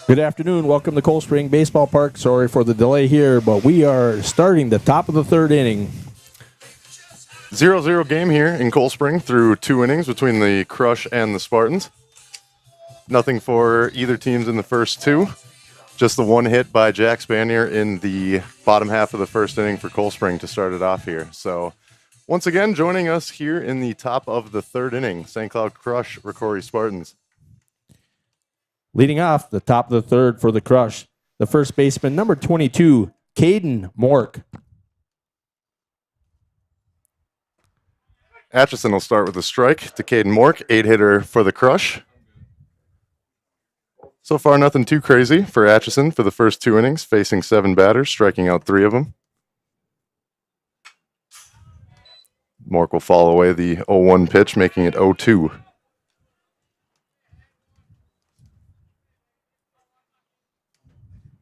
Good afternoon. Welcome to Cold Spring Baseball Park. Sorry for the delay here, but we are starting the top of the third inning. 0-0 game here in Cold Spring through 2 innings between the Crush and the Spartans. Nothing for either teams in the first 2. Just the 1 hit by Jack Spanier in the bottom half of the first inning for Cold Spring to start it off here. So once again, joining us here in the top of the third inning, St. Cloud Crush, ROCORI Spartans. Leading off the top of the third for the Crush, the first baseman, number 22, Caden Mork. Atchison will start with a strike to Caden Mork, 8-hitter for the Crush. So far, nothing too crazy for Atchison for the first 2 innings, facing 7 batters, striking out 3 of them. Mork will follow away the 0-1 pitch, making it 0-2.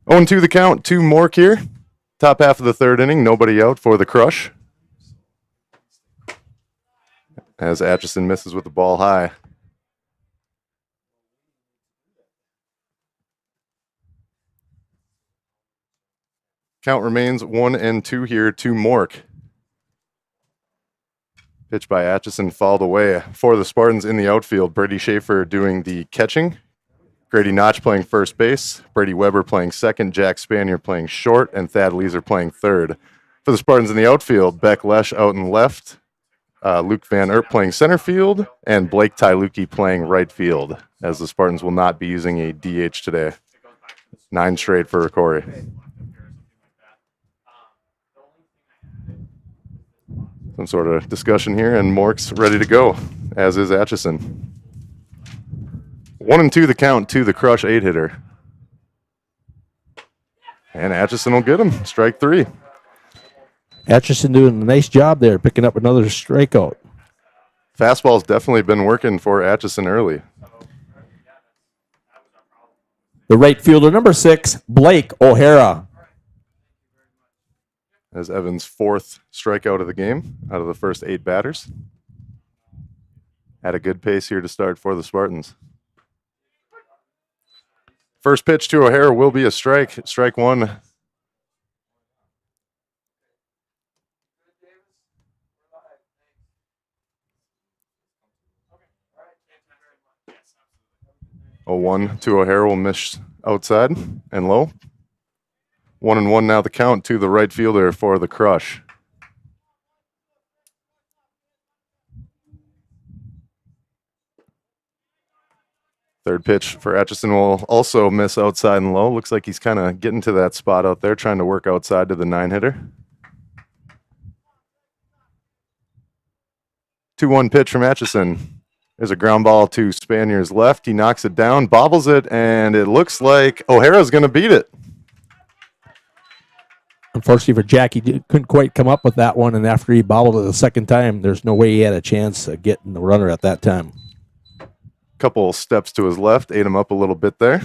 Oh, 2 the count to Mork here. Top half of the third inning, nobody out for the Crush. As Atchison misses with the ball high. Count remains 1-2 here to Mork. Pitch by Atchison fouled away. For the Spartans in the outfield, Brady Schaefer doing the catching. Grady Notch playing first base, Brady Weber playing second, Jack Spanier playing short, and Thad Leeser playing third. For the Spartans in the outfield, Beck Lesh out in left, Luke Van Erp playing center field, and Blake Tyluki playing right field, as the Spartans will not be using a DH today. 9 straight for ROCORI. Some sort of discussion here, and Mork's ready to go, as is Atchison. 1-2 the count to the Crush 8-hitter. And Atchison will get him. Strike 3. Atchison doing a nice job there, picking up another strikeout. Fastball's definitely been working for Atchison early. The right fielder, number 6, Blake O'Hara. As Evans' 4th strikeout of the game out of the first 8 batters. At a good pace here to start for the Spartans. First pitch to O'Hara will be a strike. Strike 1. A 1 to O'Hara will miss outside and low. 1-1 now the count to the right fielder for the Crush. Third pitch for Atchison will also miss outside and low. Looks like he's kind of getting to that spot out there, trying to work outside to the 9-hitter. 2-1 pitch from Atchison. There's a ground ball to Spanier's left. He knocks it down, bobbles it, and it looks like O'Hara's going to beat it. Unfortunately for Jack, he couldn't quite come up with that one, and after he bobbled it the second time, there's no way he had a chance of getting the runner at that time. Couple steps to his left, ate him up a little bit there.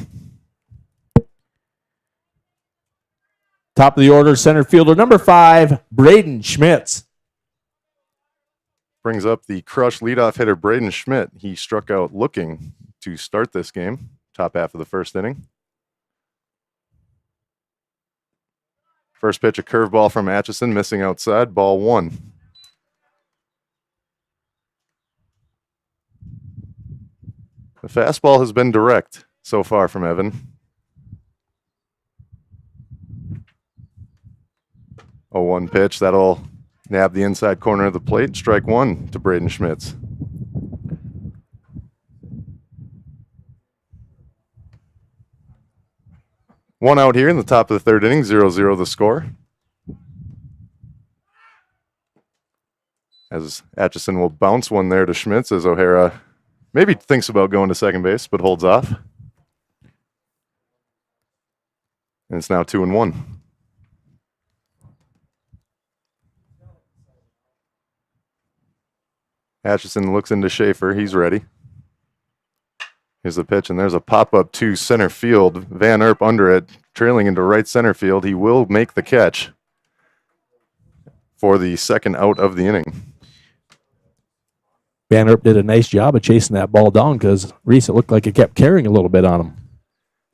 Top of the order, center fielder, number 5, Braden Schmitz. Brings up the Crush leadoff hitter, Braden Schmidt. He struck out looking to start this game, top half of the first inning. First pitch, a curveball from Atchison, missing outside, ball 1. The fastball has been direct so far from Evan. 0-1 pitch, that'll nab the inside corner of the plate. Strike 1 to Braden Schmitz. One out here in the top of the third inning, 0-0 the score. As Atchison will bounce one there to Schmitz as O'Hara maybe thinks about going to second base, but holds off. And it's now 2-1. Atchison looks into Schaefer. He's ready. Here's the pitch, and there's a pop-up to center field. Van Erp under it, trailing into right center field. He will make the catch for the second out of the inning. Van Erp did a nice job of chasing that ball down because Reese, it looked like it kept carrying a little bit on him.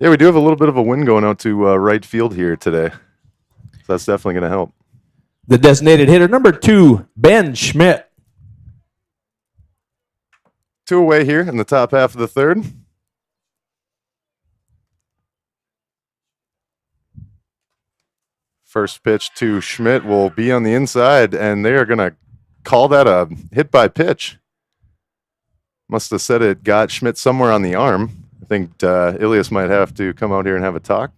Yeah, we do have a little bit of a wind going out to right field here today. So that's definitely going to help. The designated hitter, number 2, Ben Schmidt. 2 away here in the top half of the third. First pitch to Schmidt will be on the inside, and they are going to call that a hit by pitch. Must have said it got Schmidt somewhere on the arm. I think Ilias might have to come out here and have a talk.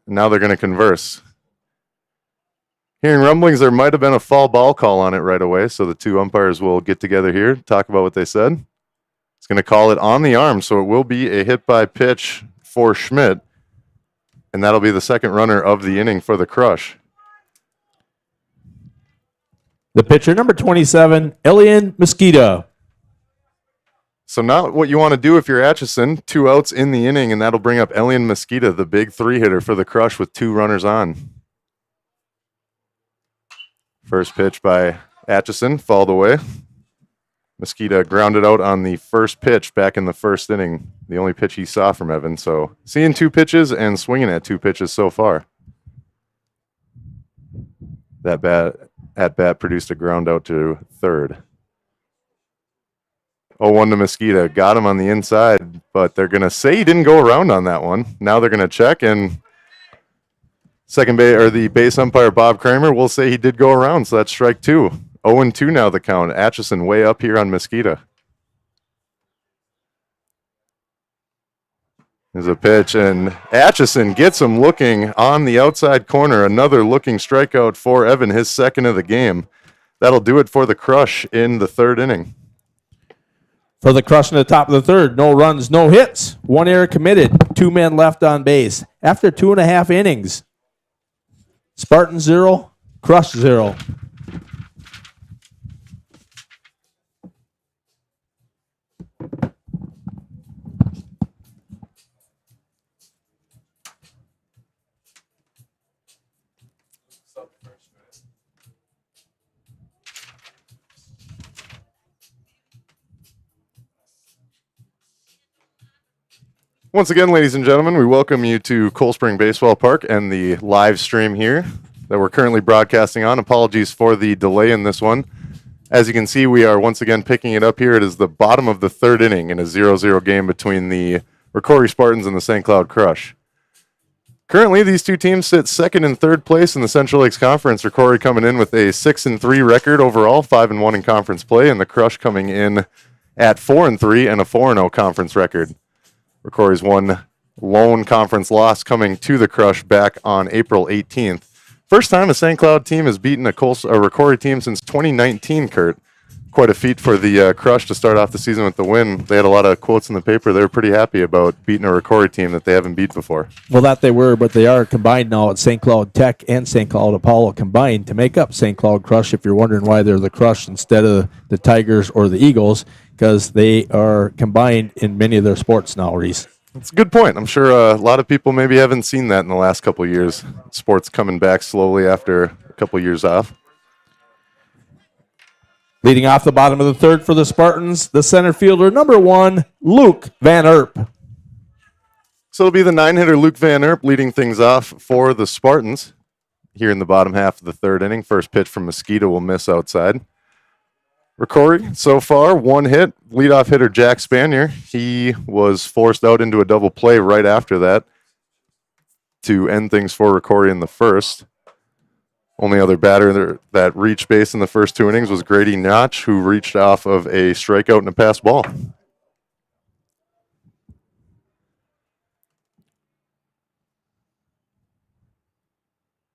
Now they're going to converse. Hearing rumblings, there might have been a foul ball call on it right away, so the 2 umpires will get together here, talk about what they said. It's going to call it on the arm, so it will be a hit by pitch for Schmidt, and that'll be the second runner of the inning for the Crush. The pitcher, number 27, Elian Mosquito. So not what you want to do if you're Atchison. 2 outs in the inning, and that'll bring up Elian Mosquito, the big 3-hitter for the Crush with 2 runners on. First pitch by Atchison, fouled away. Mosquito grounded out on the first pitch back in the first inning, the only pitch he saw from Evan. So seeing 2 pitches and swinging at 2 pitches so far. That at-bat produced a ground out to third. 0-1 to Mosquito. Got him on the inside, but they're going to say he didn't go around on that one. Now they're going to check, and the base umpire, Bob Kramer, will say he did go around, so that's strike 2. 0-2 now the count. Atchison way up here on Mosquito. There's a pitch, and Atchison gets him looking on the outside corner. Another looking strikeout for Evan, his second of the game. That'll do it for the Crush in the third inning. For the Crush in the top of the third, no runs, no hits, 1 error committed, 2 men left on base. After 2.5 innings, Spartans 0, Crush 0. Once again, ladies and gentlemen, we welcome you to Cold Spring Baseball Park and the live stream here that we're currently broadcasting on. Apologies for the delay in this one. As you can see, we are once again picking it up here. It is the bottom of the third inning in a 0-0 game between the ROCORI Spartans and the St. Cloud Crush. Currently, these 2 teams sit second and third place in the Central Lakes Conference. ROCORI coming in with a 6-3 record overall, 5-1 in conference play, and the Crush coming in at 4-3 and a 4-0 conference record. ROCORI's one lone conference loss coming to the Crush back on April 18th. First time a St. Cloud team has beaten a ROCORI team since 2019, Kurt. Quite a feat for the Crush to start off the season with the win. They had a lot of quotes in the paper. They were pretty happy about beating a ROCORI team that they haven't beat before. Well, that they were, but they are combined now at St. Cloud Tech and St. Cloud Apollo combined to make up St. Cloud Crush, if you're wondering why they're the Crush instead of the Tigers or the Eagles, because they are combined in many of their sports now, Reese. That's a good point. I'm sure a lot of people maybe haven't seen that in the last couple of years. Sports coming back slowly after a couple of years off. Leading off the bottom of the third for the Spartans, the center fielder, number 1, Luke Van Erp. So it'll be the 9-hitter Luke Van Erp leading things off for the Spartans here in the bottom half of the third inning. First pitch from Mosquito will miss outside. ROCORI, so far, 1 hit. Leadoff hitter Jack Spanier. He was forced out into a double play right after that to end things for ROCORI in the first. Only other batter that reached base in the first 2 innings was Grady Notch, who reached off of a strikeout and a pass ball.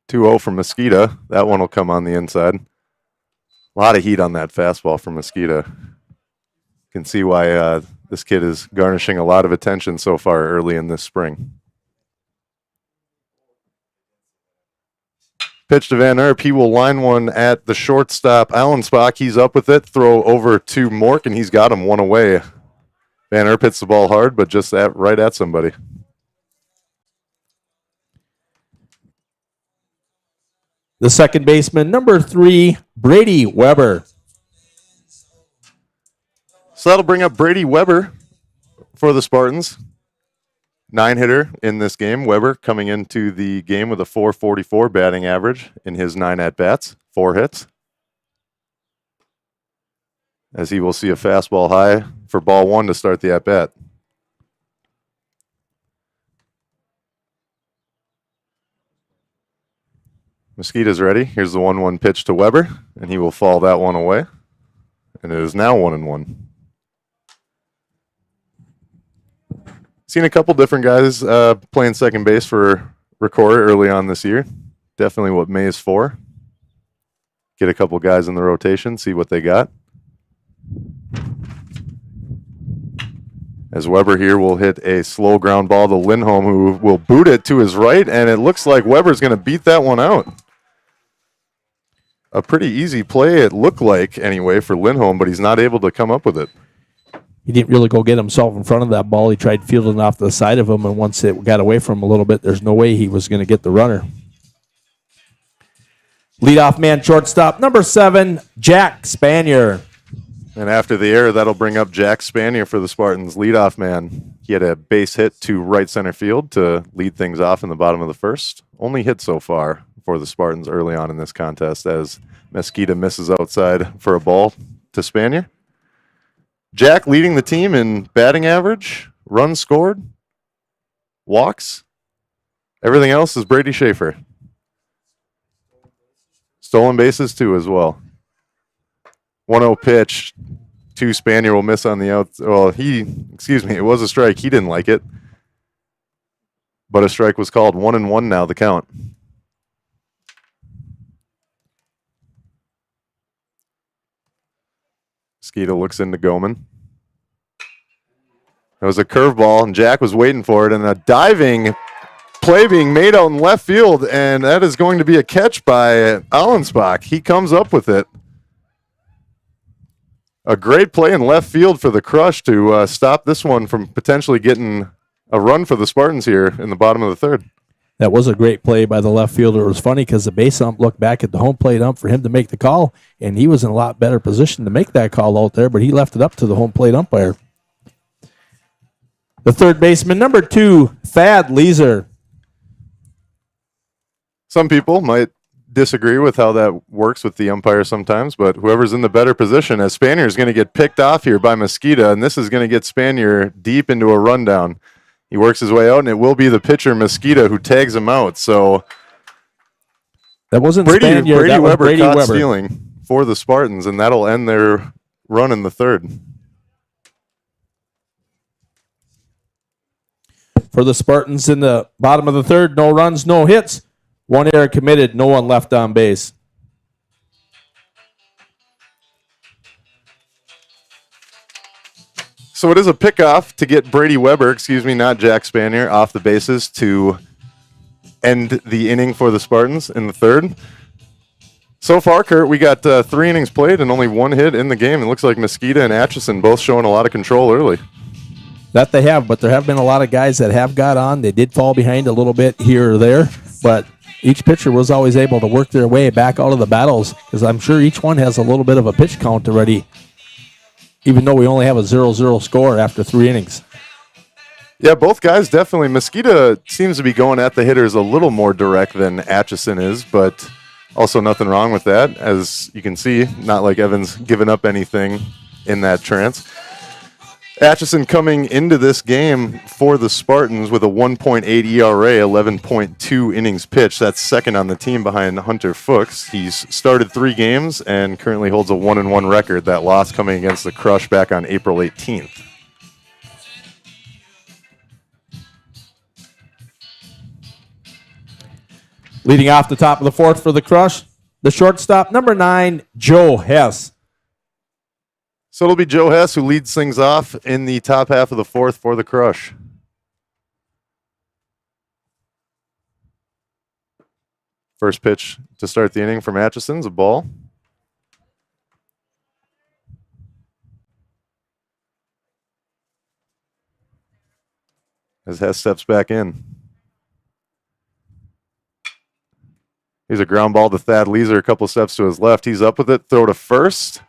(2-0 from Mosquito. That one will come on the inside. A lot of heat on that fastball from Mosquito. You can see why this kid is garnishing a lot of attention so far early in this spring. Pitch to Van Erp. He will line one at the shortstop Allensbach. He's up with it. Throw over to Mork, and he's got him 1 away. Van Erp hits the ball hard, but just right at somebody. The second baseman, number 3, Brady Weber. So that'll bring up Brady Weber for the Spartans. 9-hitter in this game. Weber coming into the game with a .444 batting average in his 9 at-bats, 4 hits. As he will see a fastball high for ball 1 to start the at-bat. Mosquito's ready. Here's the 1-1 pitch to Weber, and he will foul that one away. And it is now 1-1. Seen a couple different guys playing second base for ROCORI early on this year. Definitely what May is for. Get a couple guys in the rotation, see what they got. As Weber here will hit a slow ground ball to Lindholm, who will boot it to his right, and it looks like Weber's going to beat that one out. A pretty easy play, it looked like, anyway, for Lindholm, but he's not able to come up with it. He didn't really go get himself in front of that ball. He tried fielding off the side of him, and once it got away from him a little bit, there's no way he was going to get the runner. Leadoff man, shortstop, number 7, Jack Spanier. And after the error, that'll bring up Jack Spanier for the Spartans, leadoff man. He had a base hit to right center field to lead things off in the bottom of the first. Only hit so far for the Spartans early on in this contest as Mesquita misses outside for a ball to Spanier. Jack leading the team in batting average, runs scored, walks. Everything else is Brady Schaefer. Stolen bases too as well. 1-0 pitch to Spanier will miss on the out. Well, it was a strike. He didn't like it. But a strike was called. 1-1 now, the count. Skeeta looks into Goman. It was a curveball, and Jack was waiting for it, and a diving play being made out in left field, and that is going to be a catch by Allensbach. He comes up with it. A great play in left field for the Crush to stop this one from potentially getting a run for the Spartans here in the bottom of the third. That was a great play by the left fielder. It was funny because the base ump looked back at the home plate ump for him to make the call, and he was in a lot better position to make that call out there, but he left it up to the home plate umpire. The third baseman, number 2, Thad Leeser. Some people might disagree with how that works with the umpire sometimes, but whoever's in the better position, as Spanier is going to get picked off here by Mesquita, and this is going to get Spanier deep into a rundown. He works his way out, and it will be the pitcher, Mesquita, who tags him out. So that wasn't Brady Spanier, that was Weber Brady caught Weber. stealing for the Spartans, and that'll end their run in the third. For the Spartans in the bottom of the third, no runs, no hits. 1 error committed, no one left on base. So it is a pickoff to get Brady Weber, not Jack Spanier, off the bases to end the inning for the Spartans in the third. So far, Kurt, we got 3 innings played and only 1 hit in the game. It looks like Mesquita and Atchison both showing a lot of control early. That they have, but there have been a lot of guys that have got on. They did fall behind a little bit here or there, but each pitcher was always able to work their way back out of the battles because I'm sure each one has a little bit of a pitch count already, even though we only have a 0-0 score after 3 innings. Yeah, both guys definitely. Mesquita seems to be going at the hitters a little more direct than Atchison is, but also nothing wrong with that. As you can see, not like Evans given up anything in that trance. Atchison coming into this game for the Spartans with a 1.8 ERA, 11.2 innings pitched. That's second on the team behind Hunter Fuchs. He's started 3 games and currently holds a 1-1 record. That loss coming against the Crush back on April 18th. Leading off the top of the fourth for the Crush, the shortstop, number 9, Joe Hess. So it'll be Joe Hess who leads things off in the top half of the fourth for the Crush. First pitch to start the inning from Atchison's a ball. As Hess steps back in. Here's a ground ball to Thad Leeser, a couple steps to his left. He's up with it, throw to first.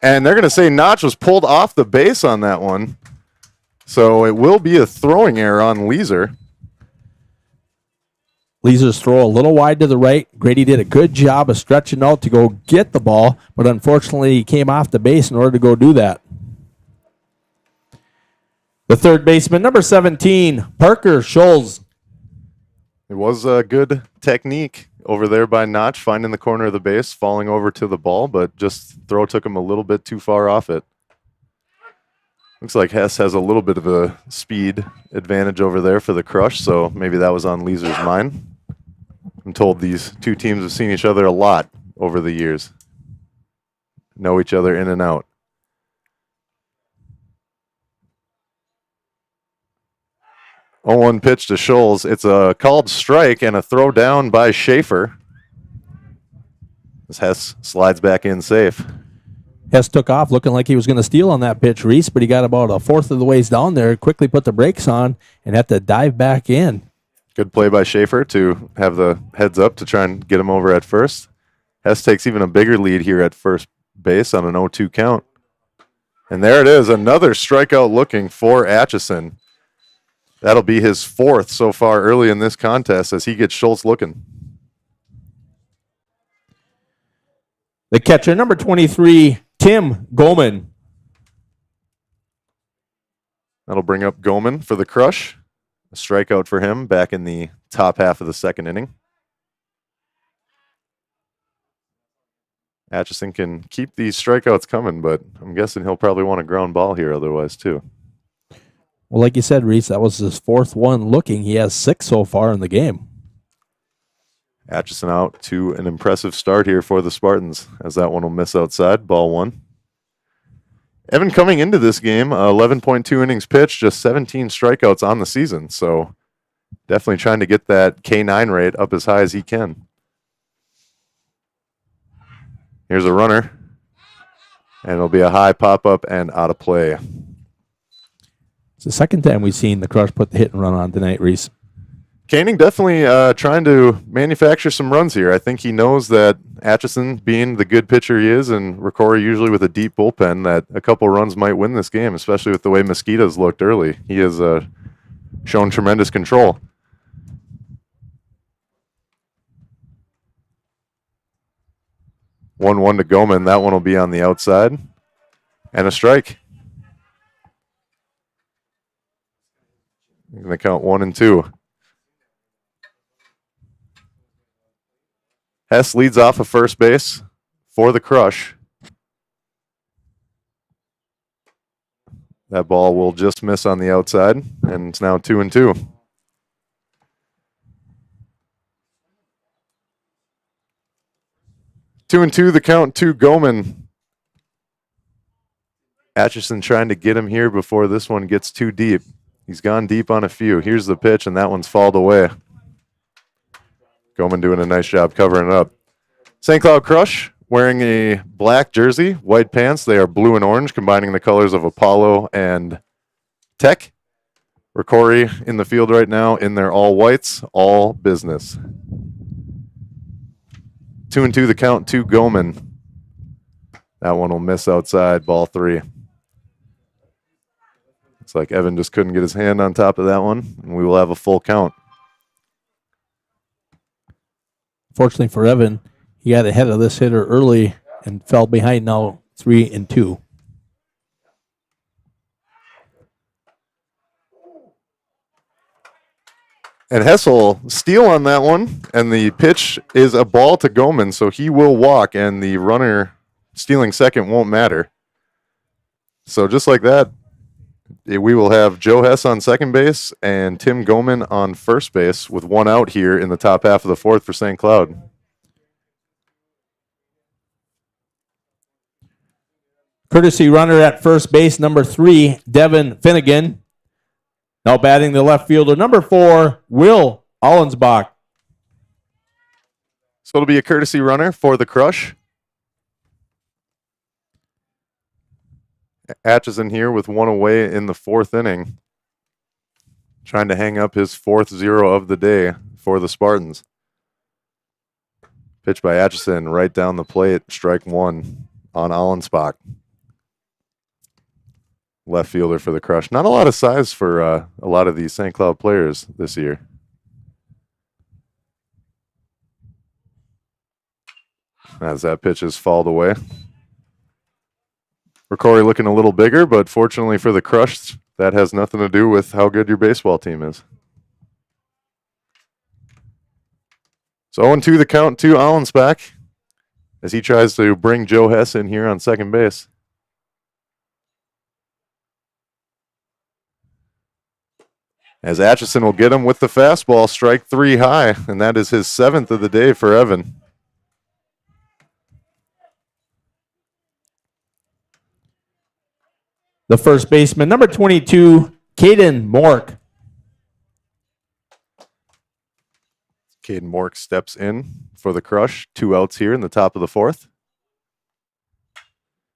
And they're going to say Notch was pulled off the base on that one. So it will be a throwing error on Leeser. Leeser's throw a little wide to the right. Grady did a good job of stretching out to go get the ball, but unfortunately he came off the base in order to go do that. The third baseman, number 17, Parker Scholes. It was a good technique over there by Notch, finding the corner of the base, falling over to the ball, but just throw took him a little bit too far off it. Looks like Hess has a little bit of a speed advantage over there for the crush, so maybe that was on Leeser's mind. I'm told these two teams have seen each other a lot over the years. Know each other in and out. Oh, 1 pitch to Scholes. It's a called strike and a throw down by Schaefer. As Hess slides back in safe. Hess took off looking like he was going to steal on that pitch, Reese, but he got about a fourth of the ways down there, quickly put the brakes on, and had to dive back in. Good play by Schaefer to have the heads up to try and get him over at first. Hess takes even a bigger lead here at first base on an 0-2 count. And there it is, another strikeout looking for Atchison. That'll be his 4th so far early in this contest as he gets Schultz looking. The catcher, number 23, Tim Goman. That'll bring up Goman for the crush. A strikeout for him back in the top half of the second inning. Atchison can keep these strikeouts coming, but I'm guessing he'll probably want a ground ball here otherwise too. Well, like you said, Reese, that was his 4th one looking. He has 6 so far in the game. Atchison out to an impressive start here for the Spartans, as that one will miss outside, ball 1. Evan coming into this game, 11.2 innings pitched, just 17 strikeouts on the season. So definitely trying to get that K9 rate up as high as he can. Here's a runner. And it'll be a high pop-up and out of play. It's the second time we've seen the Crush put the hit and run on tonight, Reese. Koenig definitely trying to manufacture some runs here. I think he knows that Atchison, being the good pitcher he is, and ROCORI usually with a deep bullpen, that a couple runs might win this game, especially with the way Mosquito's looked early. He has shown tremendous control. One to Goman. That one will be on the outside. And a strike. You're going to count 1 and 2. Hess leads off of first base for the crush. That ball will just miss on the outside, and it's now 2 and 2. Two and 2, the count to Goman. Atchison trying to get him here before this one gets too deep. He's gone deep on a few. Here's the pitch, and that one's fouled away. Goman doing a nice job covering it up. St. Cloud Crush wearing a black jersey, white pants. They are blue and orange, combining the colors of Apollo and Tech. ROCORI in the field right now in their all whites, all business. 2 and 2, the count to Goman. That one will miss outside, ball 3. Looks like Evan just couldn't get his hand on top of that one, and we will have a full count. Fortunately for Evan, he got ahead of this hitter early and fell behind now 3 and 2. And Hessel steal on that one, and the pitch is a ball to Goman, so he will walk, and the runner stealing second won't matter. So just like that, we will have Joe Hess on second base and Tim Goman on first base with 1 out here in the top half of the 4th for St. Cloud. Courtesy runner at first base, number 3, Devin Finnegan. Now batting the left fielder, number 4, Will Allensbach. So it'll be a courtesy runner for the crush. Atchison here with 1 away in the 4th inning. Trying to hang up his 4th 0 of the day for the Spartans. Pitch by Atchison right down the plate. Strike 1 on Allensbach. left fielder for the Crush. Not a lot of size for a lot of these St. Cloud players this year. As that pitch is fouled away. ROCORI looking a little bigger, but fortunately for the Crush, that has nothing to do with how good your baseball team is. So 0-2 the count to Allensbach as he tries to bring Joe Hess in here on second base. As Atchison will get him with the fastball, strike 3 high, and that is his 7th of the day for Evan. The first baseman, number 22, Caden Mork. Caden Mork steps in for the Crush. 2 outs here in the top of the 4th.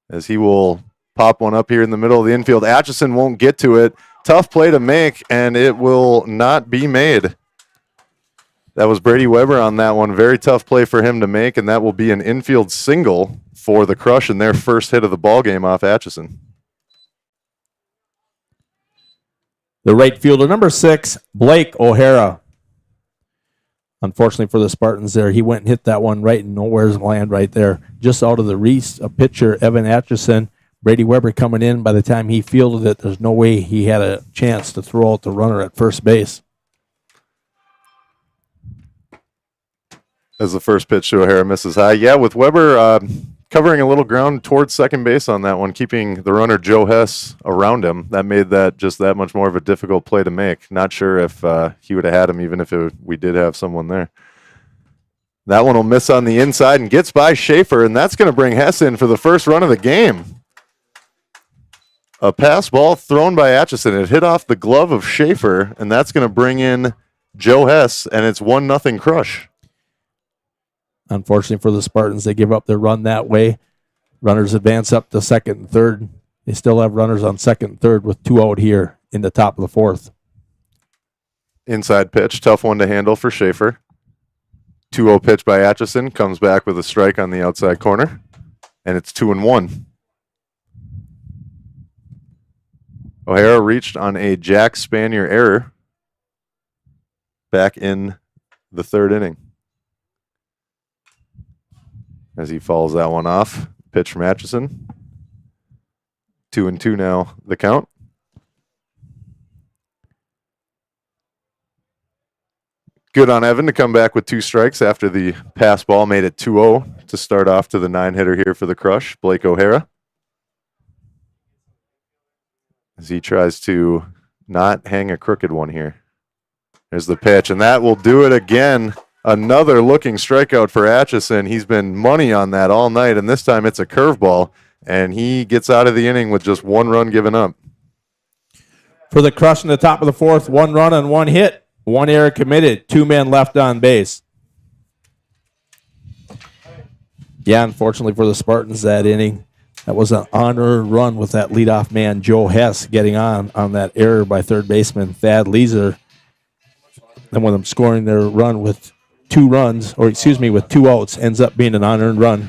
As he will pop one up here in the middle of the infield. Atchison won't get to it. Tough play to make, and it will not be made. That was Brady Weber on that one. Very tough play for him to make, and that will be an infield single for the Crush in their first hit of the ball game off Atchison. The right fielder, number 6, Blake O'Hara. Unfortunately for the Spartans there, he went and hit that one right in nowhere's land right there. Just out of the reach, a pitcher, Evan Atchison. Brady Weber coming in. By the time he fielded it, there's no way he had a chance to throw out the runner at first base. As the first pitch to O'Hara misses high. Yeah, with Weber covering a little ground towards second base on that one, keeping the runner Joe Hess around him. That made that just that much more of a difficult play to make. Not sure if he would have had him even if we did have someone there. That one will miss on the inside and gets by Schaefer, and that's going to bring Hess in for the first run of the game. A pass ball thrown by Atchison. It hit off the glove of Schaefer, and that's going to bring in Joe Hess, and it's 1-0 Crush. Unfortunately for the Spartans, they give up their run that way. Runners advance up to second and third. They still have runners on second and third with 2 out here in the top of the 4th. Inside pitch, tough one to handle for Schaefer. 2-0 pitch by Atchison, comes back with a strike on the outside corner, and it's 2-1. O'Hara reached on a Jack Spanier error back in the 3rd inning. As he fouls that one off. Pitch from Atchison. 2-2 now, the count. Good on Evan to come back with 2 strikes after the pass ball made it 2-0 to start off to the 9-hitter here for the Crush, Blake O'Hara. As he tries to not hang a crooked one here. There's the pitch, and that will do it again. Another looking strikeout for Atchison. He's been money on that all night, and this time it's a curveball, and he gets out of the inning with just 1 run given up. For the Crush in the top of the 4th, 1 run and 1 hit, 1 error committed, 2 men left on base. Yeah, unfortunately for the Spartans that inning, that was an unearned run with that leadoff man, Joe Hess, getting on that error by third baseman Thad Leeser. And with them scoring their run with 2 runs, or excuse me, with 2 outs, ends up being an unearned run.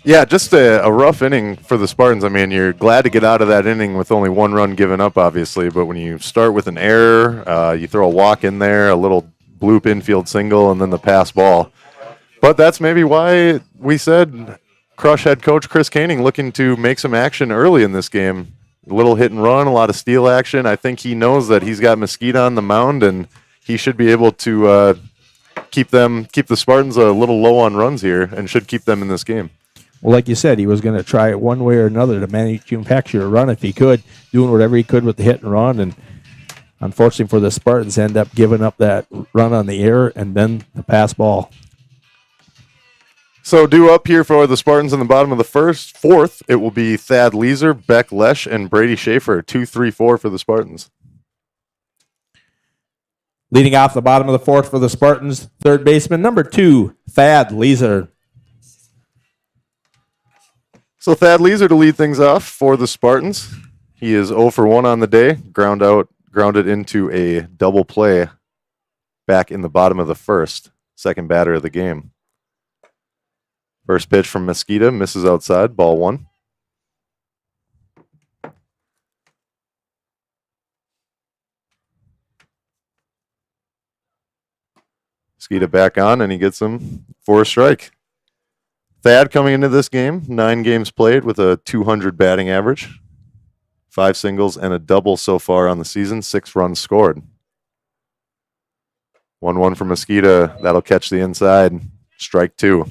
Yeah, just a rough inning for the Spartans. I mean, you're glad to get out of that inning with only 1 run given up, obviously, but when you start with an error, you throw a walk in there, a little bloop infield single, and then the pass ball. But that's maybe why we said Crush head coach Chris Koenig looking to make some action early in this game. A little hit and run, a lot of steal action. I think he knows that he's got Mesquite on the mound, and he should be able to keep the Spartans a little low on runs here and should keep them in this game. Well, like you said, he was going to try it one way or another to manufacture a run if he could, doing whatever he could with the hit and run. And unfortunately for the Spartans, end up giving up that run on the error and then the pass ball. So due up here for the Spartans in the bottom of the 4th, it will be Thad Leeser, Beck Lesh, and Brady Schaefer. 2-3-4 for the Spartans. Leading off the bottom of the 4th for the Spartans, third baseman, number 2, Thad Leeser. So Thad Leeser to lead things off for the Spartans. He is 0 for 1 on the day, grounded into a double play back in the bottom of the 1st, second batter of the game. First pitch from Mesquita, misses outside, ball 1. Mosquito back on, and he gets him for a strike. Thad coming into this game, 9 games played with a 200 batting average, 5 singles and a double so far on the season, 6 runs scored. 1-1 for Mosquito. That'll catch the inside. Strike 2.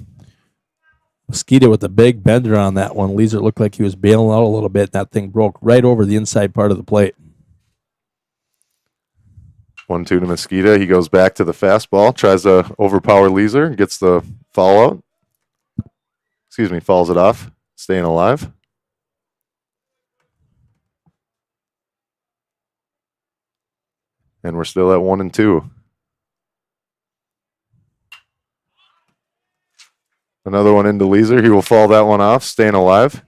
Mosquito with the big bender on that one. Leeser looked like he was bailing out a little bit. That thing broke right over the inside part of the plate. 1-2 to Mosquito. He goes back to the fastball, tries to overpower Leeser, gets the foul out. Fouls it off, staying alive. And we're still at 1-2. Another one into Leeser. He will foul that one off, staying alive.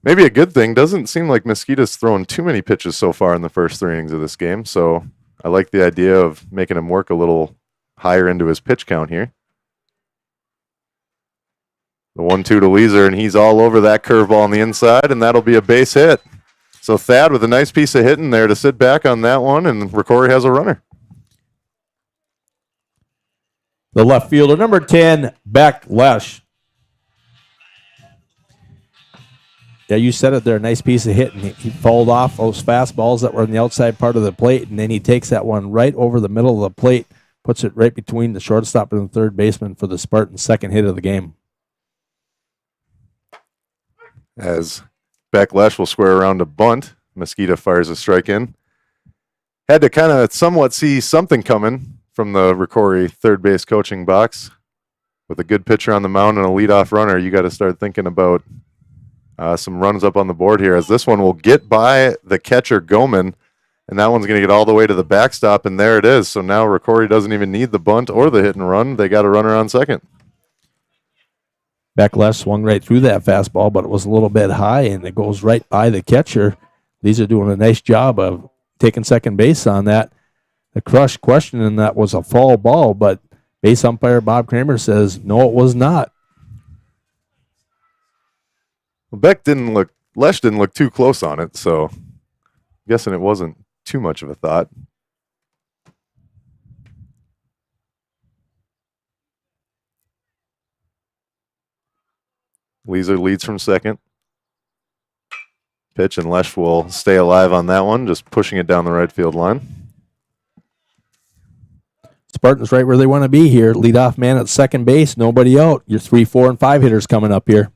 Maybe a good thing. Doesn't seem like Mosquito's throwing too many pitches so far in the first 3 innings of this game. So I like the idea of making him work a little higher into his pitch count here. The 1-2 to Leeser, and he's all over that curveball on the inside, and that'll be a base hit. So Thad with a nice piece of hitting there to sit back on that one, and ROCORI has a runner. The left fielder, number 10, Beck Lesh. Yeah, you said it there. Nice piece of hitting. He fouled off those fastballs that were on the outside part of the plate, and then he takes that one right over the middle of the plate, puts it right between the shortstop and the third baseman for the Spartans' second hit of the game. As Beck Lesh will square around a bunt, Mosquito fires a strike in. Had to kind of somewhat see something coming from the ROCORI third base coaching box. With a good pitcher on the mound and a leadoff runner, you got to start thinking about some runs up on the board here, as this one will get by the catcher Goman, and that one's going to get all the way to the backstop, and there it is. So now ROCORI doesn't even need the bunt or the hit and run. They got a runner on second. Beck swung right through that fastball, but it was a little bit high, and it goes right by the catcher. These are doing a nice job of taking second base on that. The Crush questioning that was a foul ball, but base umpire Bob Kramer says, no, it was not. Well, Lesh didn't look too close on it, so I'm guessing it wasn't too much of a thought. Leeser leads from second. Pitch, and Lesh will stay alive on that one, just pushing it down the right field line. Spartans right where they want to be here. Leadoff man at second base, nobody out. Your 3, 4, and 5 hitters coming up here.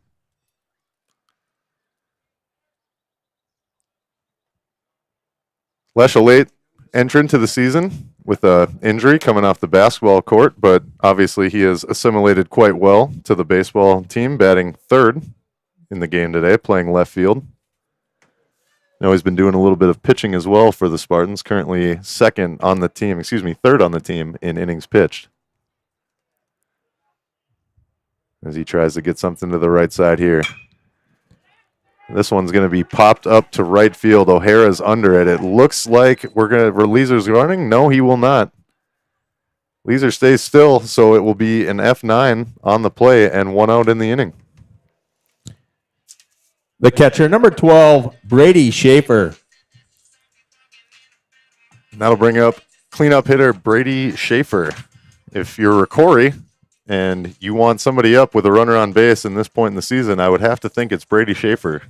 Lesh, a late entrant to the season with an injury coming off the basketball court, but obviously he has assimilated quite well to the baseball team, batting third in the game today, playing left field. Now he's been doing a little bit of pitching as well for the Spartans, currently third on the team in innings pitched. As he tries to get something to the right side here. This one's going to be popped up to right field. O'Hara's under it. It looks like Leeser's running. No, he will not. Leeser stays still, so it will be an F9 on the play and 1 out in the inning. The catcher, number 12, Brady Schaefer. That'll bring up cleanup hitter Brady Schaefer. If you're ROCORI and you want somebody up with a runner on base in this point in the season, I would have to think it's Brady Schaefer,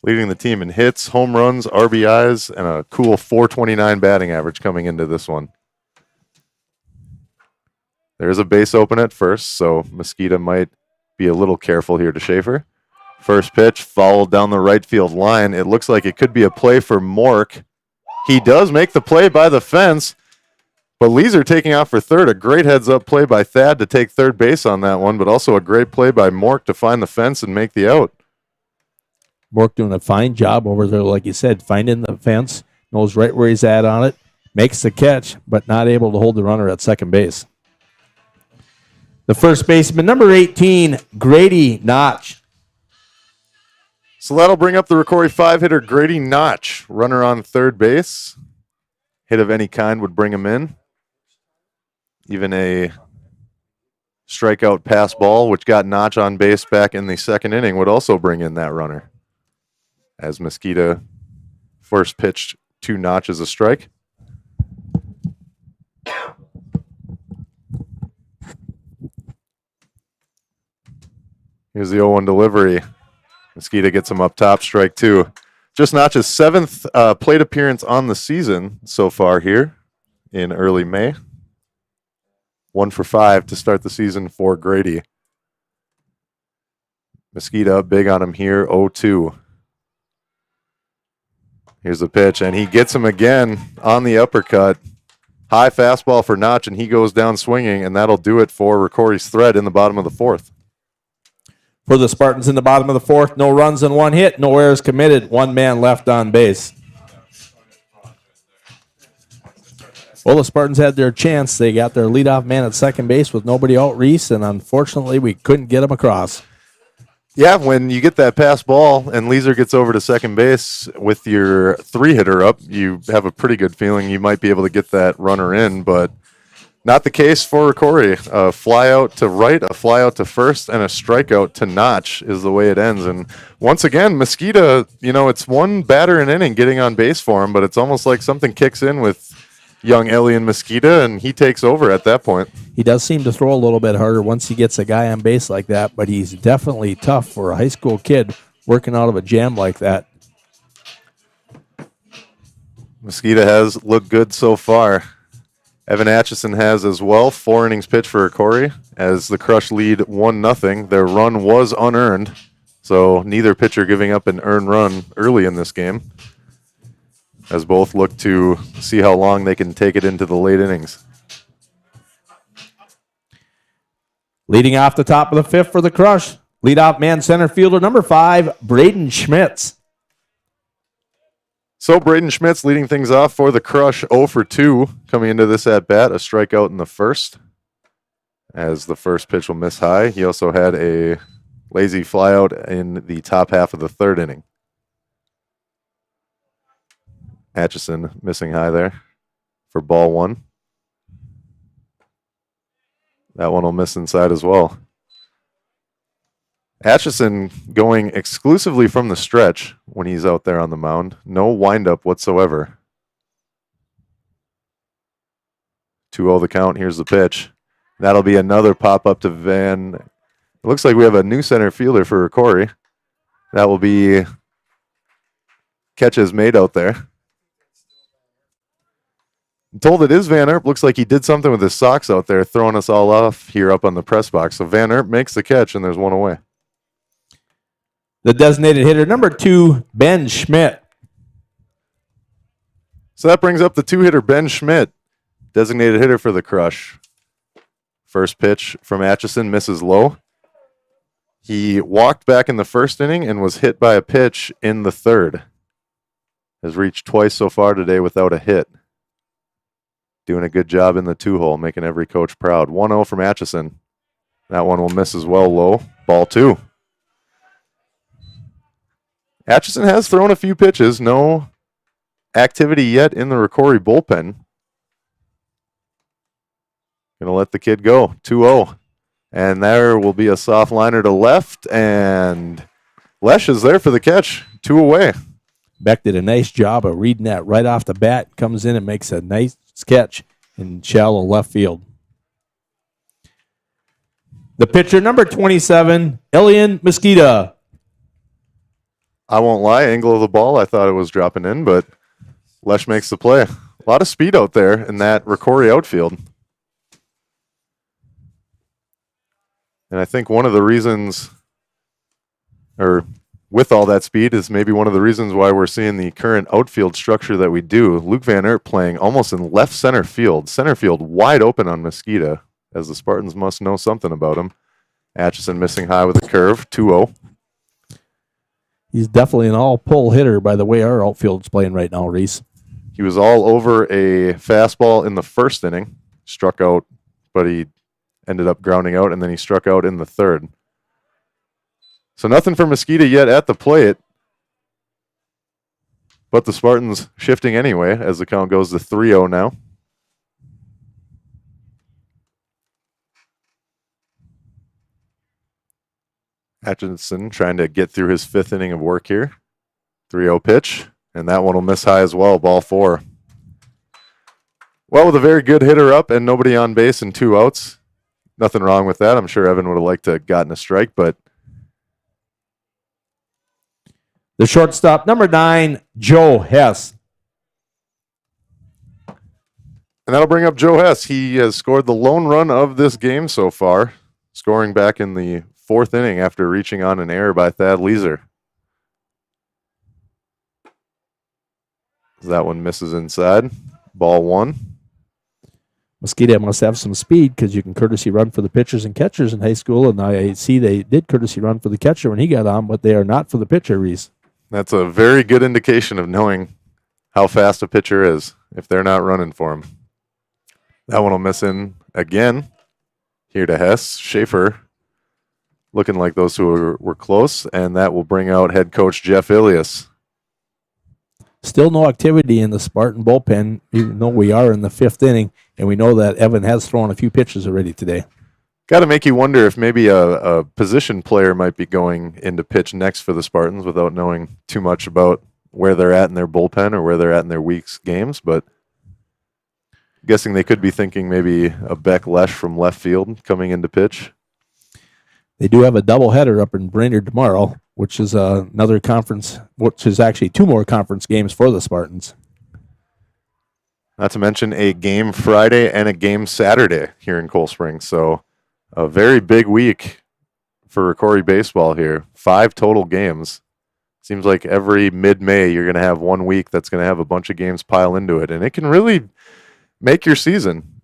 leading the team in hits, home runs, RBIs, and a cool .429 batting average coming into this one. There's a base open at first, so Mosquito might be a little careful here to Schaefer. First pitch fouled down the right field line. It looks like it could be a play for Mork. He does make the play by the fence, but Leeser taking off for third. A great heads-up play by Thad to take third base on that one, but also a great play by Mork to find the fence and make the out. Mork doing a fine job over there, like you said, finding the fence, knows right where he's at on it, makes the catch, but not able to hold the runner at second base. The first baseman, number 18, Grady Notch. So that'll bring up the ROCORI 5-hitter Grady Notch, runner on third base. Hit of any kind would bring him in. Even a strikeout pass ball, which got Notch on base back in the second inning, would also bring in that runner. As Mosquito first pitched to Notch as a strike. Here's the 0-1 delivery. Mosqueda gets him up top, strike 2. Just Notch's 7th plate appearance on the season so far here in early May. 1 for 5 to start the season for Grady. Mosqueda big on him here, 0-2. Here's the pitch, and he gets him again on the uppercut. High fastball for Notch, and he goes down swinging, and that'll do it for ROCORI's threat in the bottom of the 4th. For the Spartans in the bottom of the 4th, no runs and 1 hit, no errors committed, 1 man left on base. Well, the Spartans had their chance. They got their leadoff man at second base with nobody out, Reese, and unfortunately we couldn't get him across. Yeah, when you get that pass ball and Leeser gets over to second base with your 3-hitter up, you have a pretty good feeling you might be able to get that runner in, but not the case for ROCORI. A fly out to right, a fly out to first, and a strikeout to Notch is the way it ends. And once again, Mosqueda, it's one batter an inning getting on base for him, but it's almost like something kicks in with young Elian Mosqueda, and he takes over at that point. He does seem to throw a little bit harder once he gets a guy on base like that, but he's definitely tough for a high school kid working out of a jam like that. Mosqueda has looked good so far. Evan Atchison has as well. 4 innings pitched for ROCORI as the Crush lead 1-0. Their run was unearned, so neither pitcher giving up an earned run early in this game, as both look to see how long they can take it into the late innings. Leading off the top of the 5th for the Crush, leadoff man center fielder number 5, Braden Schmitz. So Braden Schmitz leading things off for the Crush, 0 for 2 coming into this at-bat, a strikeout in the first, as the first pitch will miss high. He also had a lazy flyout in the top half of the 3rd inning. Atchison missing high there for ball 1. That one will miss inside as well. Atchison going exclusively from the stretch when he's out there on the mound. No windup whatsoever. 2-0 the count. Here's the pitch. That'll be another pop-up to Van. It looks like we have a new center fielder for ROCORI. That will be catches made out there. I'm told it is Van Erp. Looks like he did something with his socks out there, throwing us all off here up on the press box. So Van Erp makes the catch, and there's one away. The designated hitter, number 2, Ben Schmidt. So that brings up the 2-hitter, Ben Schmidt, designated hitter for the Crush. First pitch from Atchison misses low. He walked back in the 1st inning and was hit by a pitch in the 3rd. Has reached twice so far today without a hit. Doing a good job in the 2-hole, making every coach proud. 1-0 from Atchison. That one will miss as well low. Ball 2. Atchison has thrown a few pitches. No activity yet in the ROCORI bullpen. Going to let the kid go. 2-0. And there will be a soft liner to left. And Lesh is there for the catch. 2 away. Beck did a nice job of reading that right off the bat. Comes in and makes a nice catch in shallow left field. The pitcher, number 27, Elian Mosqueda. I won't lie, angle of the ball, I thought it was dropping in, but Lesh makes the play. A lot of speed out there in that ROCORI outfield. And I think one of the reasons, or with all that speed, is maybe one of the reasons why we're seeing the current outfield structure that we do. Luke Van Eert playing almost in left center field. Center field wide open on Mosqueda, as the Spartans must know something about him. Atchison missing high with a curve, 2-0. He's definitely an all-pull hitter by the way our outfield's playing right now, Reese. He was all over a fastball in the 1st inning. Struck out, but he ended up grounding out, and then he struck out in the 3rd. So nothing for Mosqueda yet at the plate. But the Spartans shifting anyway as the count goes to 3-0 now. Atchison trying to get through his 5th inning of work here. 3-0 pitch, and that one will miss high as well, ball 4. Well, with a very good hitter up and nobody on base and 2 outs, nothing wrong with that. I'm sure Evan would have liked to have gotten a strike, but The shortstop, number 9, Joe Hess. And that'll bring up Joe Hess. He has scored the lone run of this game so far, scoring back in the 4th inning after reaching on an error by Thad Leeser. That one misses inside. Ball 1. Mosquito must have some speed because you can courtesy run for the pitchers and catchers in high school, and I see they did courtesy run for the catcher when he got on, but they are not for the pitcher, Reese. That's a very good indication of knowing how fast a pitcher is if they're not running for him. That one will miss in again. Here to Hess. Schaefer looking like those two were close, and that will bring out head coach Jeff Ilias. Still no activity in the Spartan bullpen, even though we are in the 5th inning, and we know that Evan has thrown a few pitches already today. Got to make you wonder if maybe a position player might be going into pitch next for the Spartans without knowing too much about where they're at in their bullpen or where they're at in their week's games, but I'm guessing they could be thinking maybe a Beck Lesh from left field coming into pitch. They do have a doubleheader up in Brainerd tomorrow, which is another conference, which is actually 2 more conference games for the Spartans. Not to mention a game Friday and a game Saturday here in Cold Springs. So a very big week for ROCORI Baseball here. 5 total games. Seems like every mid-May you're going to have 1 week that's going to have a bunch of games pile into it. And it can really make your season.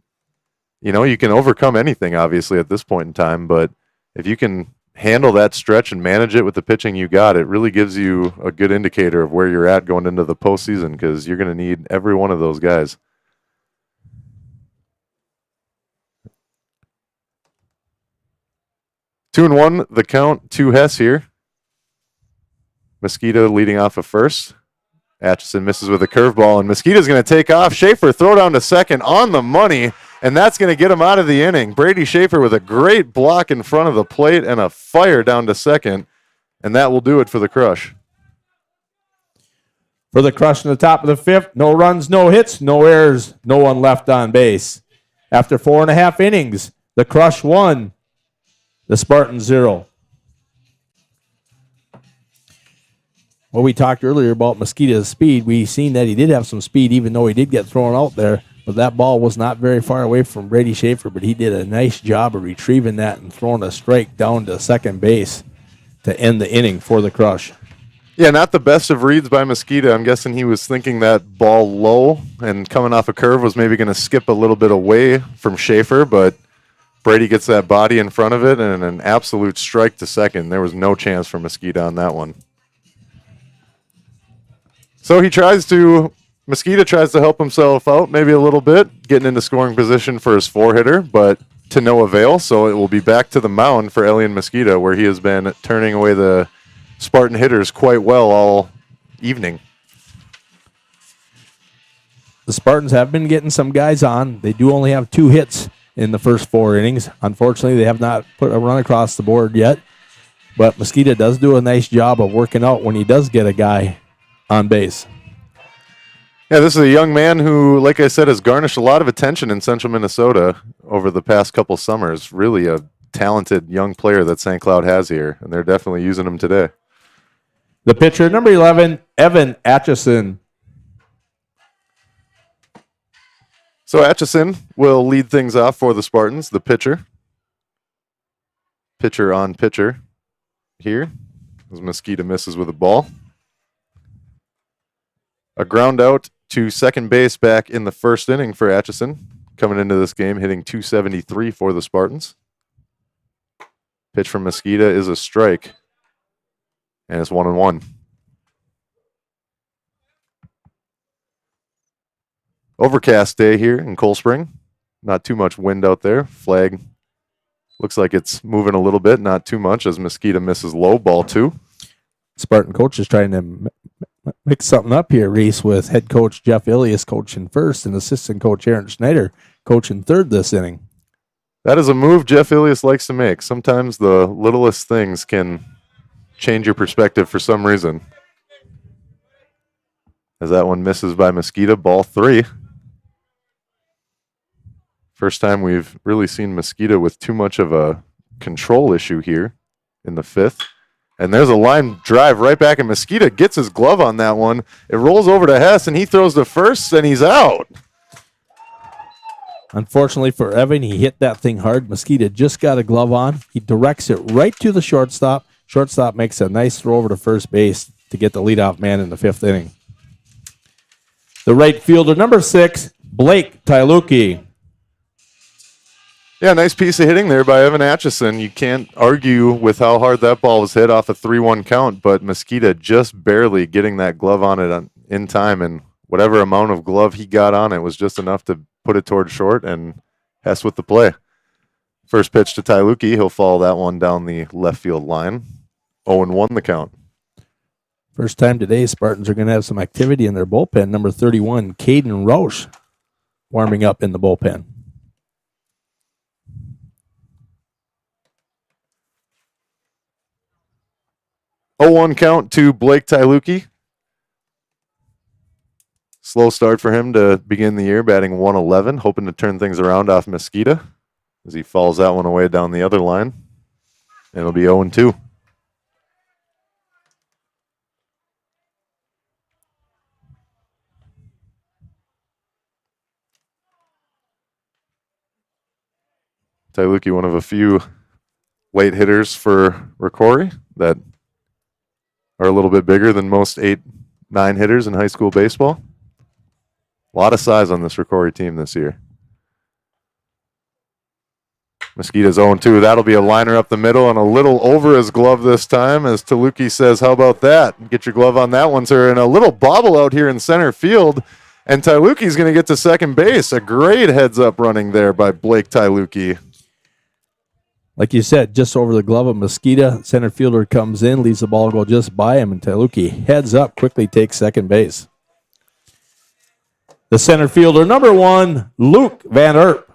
You know, you can overcome anything, obviously, at this point in time. But if you can handle that stretch and manage it with the pitching you got, it really gives you a good indicator of where you're at going into the postseason because you're going to need every one of those guys. Two and one, the count to Hess here. Mosquito leading off of first. Atchison misses with a curveball, and Mosquito's going to take off. Schaefer throw down to second on the money, and that's going to get him out of the inning. Brady Schaefer with a great block in front of the plate and a fire down to second, and that will do it for the Crush. For the Crush in the top of the 5th, no runs, no hits, no errors, no one left on base. After 4.5 innings, the Crush won, the Spartans 0. Well, we talked earlier about Mosquito's speed. We seen that he did have some speed, even though he did get thrown out there. But that ball was not very far away from Brady Schaefer, but he did a nice job of retrieving that and throwing a strike down to second base to end the inning for the Crush. Yeah, not the best of reads by Mosquito. I'm guessing he was thinking that ball low and coming off a curve was maybe going to skip a little bit away from Schaefer, but Brady gets that body in front of it and an absolute strike to second. There was no chance for Mosquito on that one. So Mosquito tries to help himself out maybe a little bit, getting into scoring position for his 4-hitter, but to no avail. So it will be back to the mound for Elian Mosquito, where he has been turning away the Spartan hitters quite well all evening. The Spartans have been getting some guys on. They do only have 2 hits in the first 4 innings. Unfortunately, they have not put a run across the board yet, but Mosquito does do a nice job of working out when he does get a guy on base. Yeah, this is a young man who, like I said, has garnished a lot of attention in central Minnesota over the past couple summers. Really a talented young player that St. Cloud has here, and they're definitely using him today. The pitcher, number 11, Evan Atchison. So Atchison will lead things off for the Spartans, the pitcher. Pitcher on pitcher here as Mosquito misses with a ball. A ground out to second base back in the first inning for Atchison. Coming into this game, hitting .273 for the Spartans. Pitch from Mosquito is a strike. And it's 1-1. Overcast day here in Cold Spring. Not too much wind out there. Flag looks like it's moving a little bit, not too much, as Mosquito misses low, ball 2. Spartan coach is trying to mix something up here, Reese, with head coach Jeff Ilias coaching first and assistant coach Aaron Schneider coaching third this inning. That is a move Jeff Ilias likes to make. Sometimes the littlest things can change your perspective for some reason. As that one misses by Mosquito, ball 3. First time we've really seen Mosquito with too much of a control issue here in the 5th. And there's a line drive right back, and Mosquito gets his glove on that one. It rolls over to Hess, and he throws to first, and he's out. Unfortunately for Evan, he hit that thing hard. Mosquito just got a glove on. He directs it right to the shortstop. Shortstop makes a nice throw over to first base to get the leadoff man in the 5th inning. The right fielder, number 6, Blake Tyluki. Yeah, nice piece of hitting there by Evan Atchison. You can't argue with how hard that ball was hit off a 3-1 count, but Mosquito just barely getting that glove on it in time, and whatever amount of glove he got on it was just enough to put it towards short, and Hess with the play. First pitch to Tyluki. He'll follow that one down the left field line. 0-1 the count. First time today, Spartans are going to have some activity in their bullpen. Number 31, Caden Roche, warming up in the bullpen. Oh, 0-1 count to Blake Tyluki. Slow start for him to begin the year, batting 111, hoping to turn things around off Mosquito as he falls that one away down the other line. And it'll be 0-2. Tyluki, one of a few late hitters for ROCORI that are a little bit bigger than most 8-9 hitters in high school baseball. A lot of size on this ROCORI team this year. Mosquito's 0-2. That'll be a liner up the middle and a little over his glove this time as Tyluki says, how about that? Get your glove on that one, sir. And a little bobble out here in center field. And Tyluki's going to get to second base. A great heads-up running there by Blake Tyluki. Like you said, just over the glove of Mosquito. Center fielder comes in, leaves the ball go just by him, and Tyluki heads up, quickly takes second base. The center fielder, number 1, Luke Van Erp.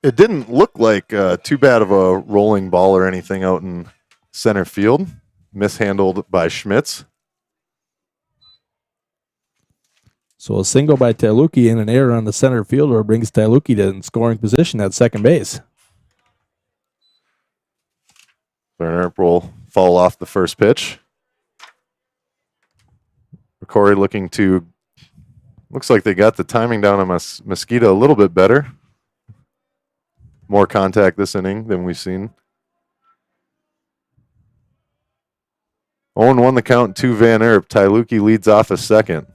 It didn't look like too bad of a rolling ball or anything out in center field. Mishandled by Schmitz. So a single by Tyluki and an error on the center fielder brings Tyluki to scoring position at second base. Van Erp will fall off the first pitch. ROCORI looking to, looks like they got the timing down on Mosquito a little bit better. More contact this inning than we've seen. 0-1 the count to Van Erp. Tyluki leads off a second.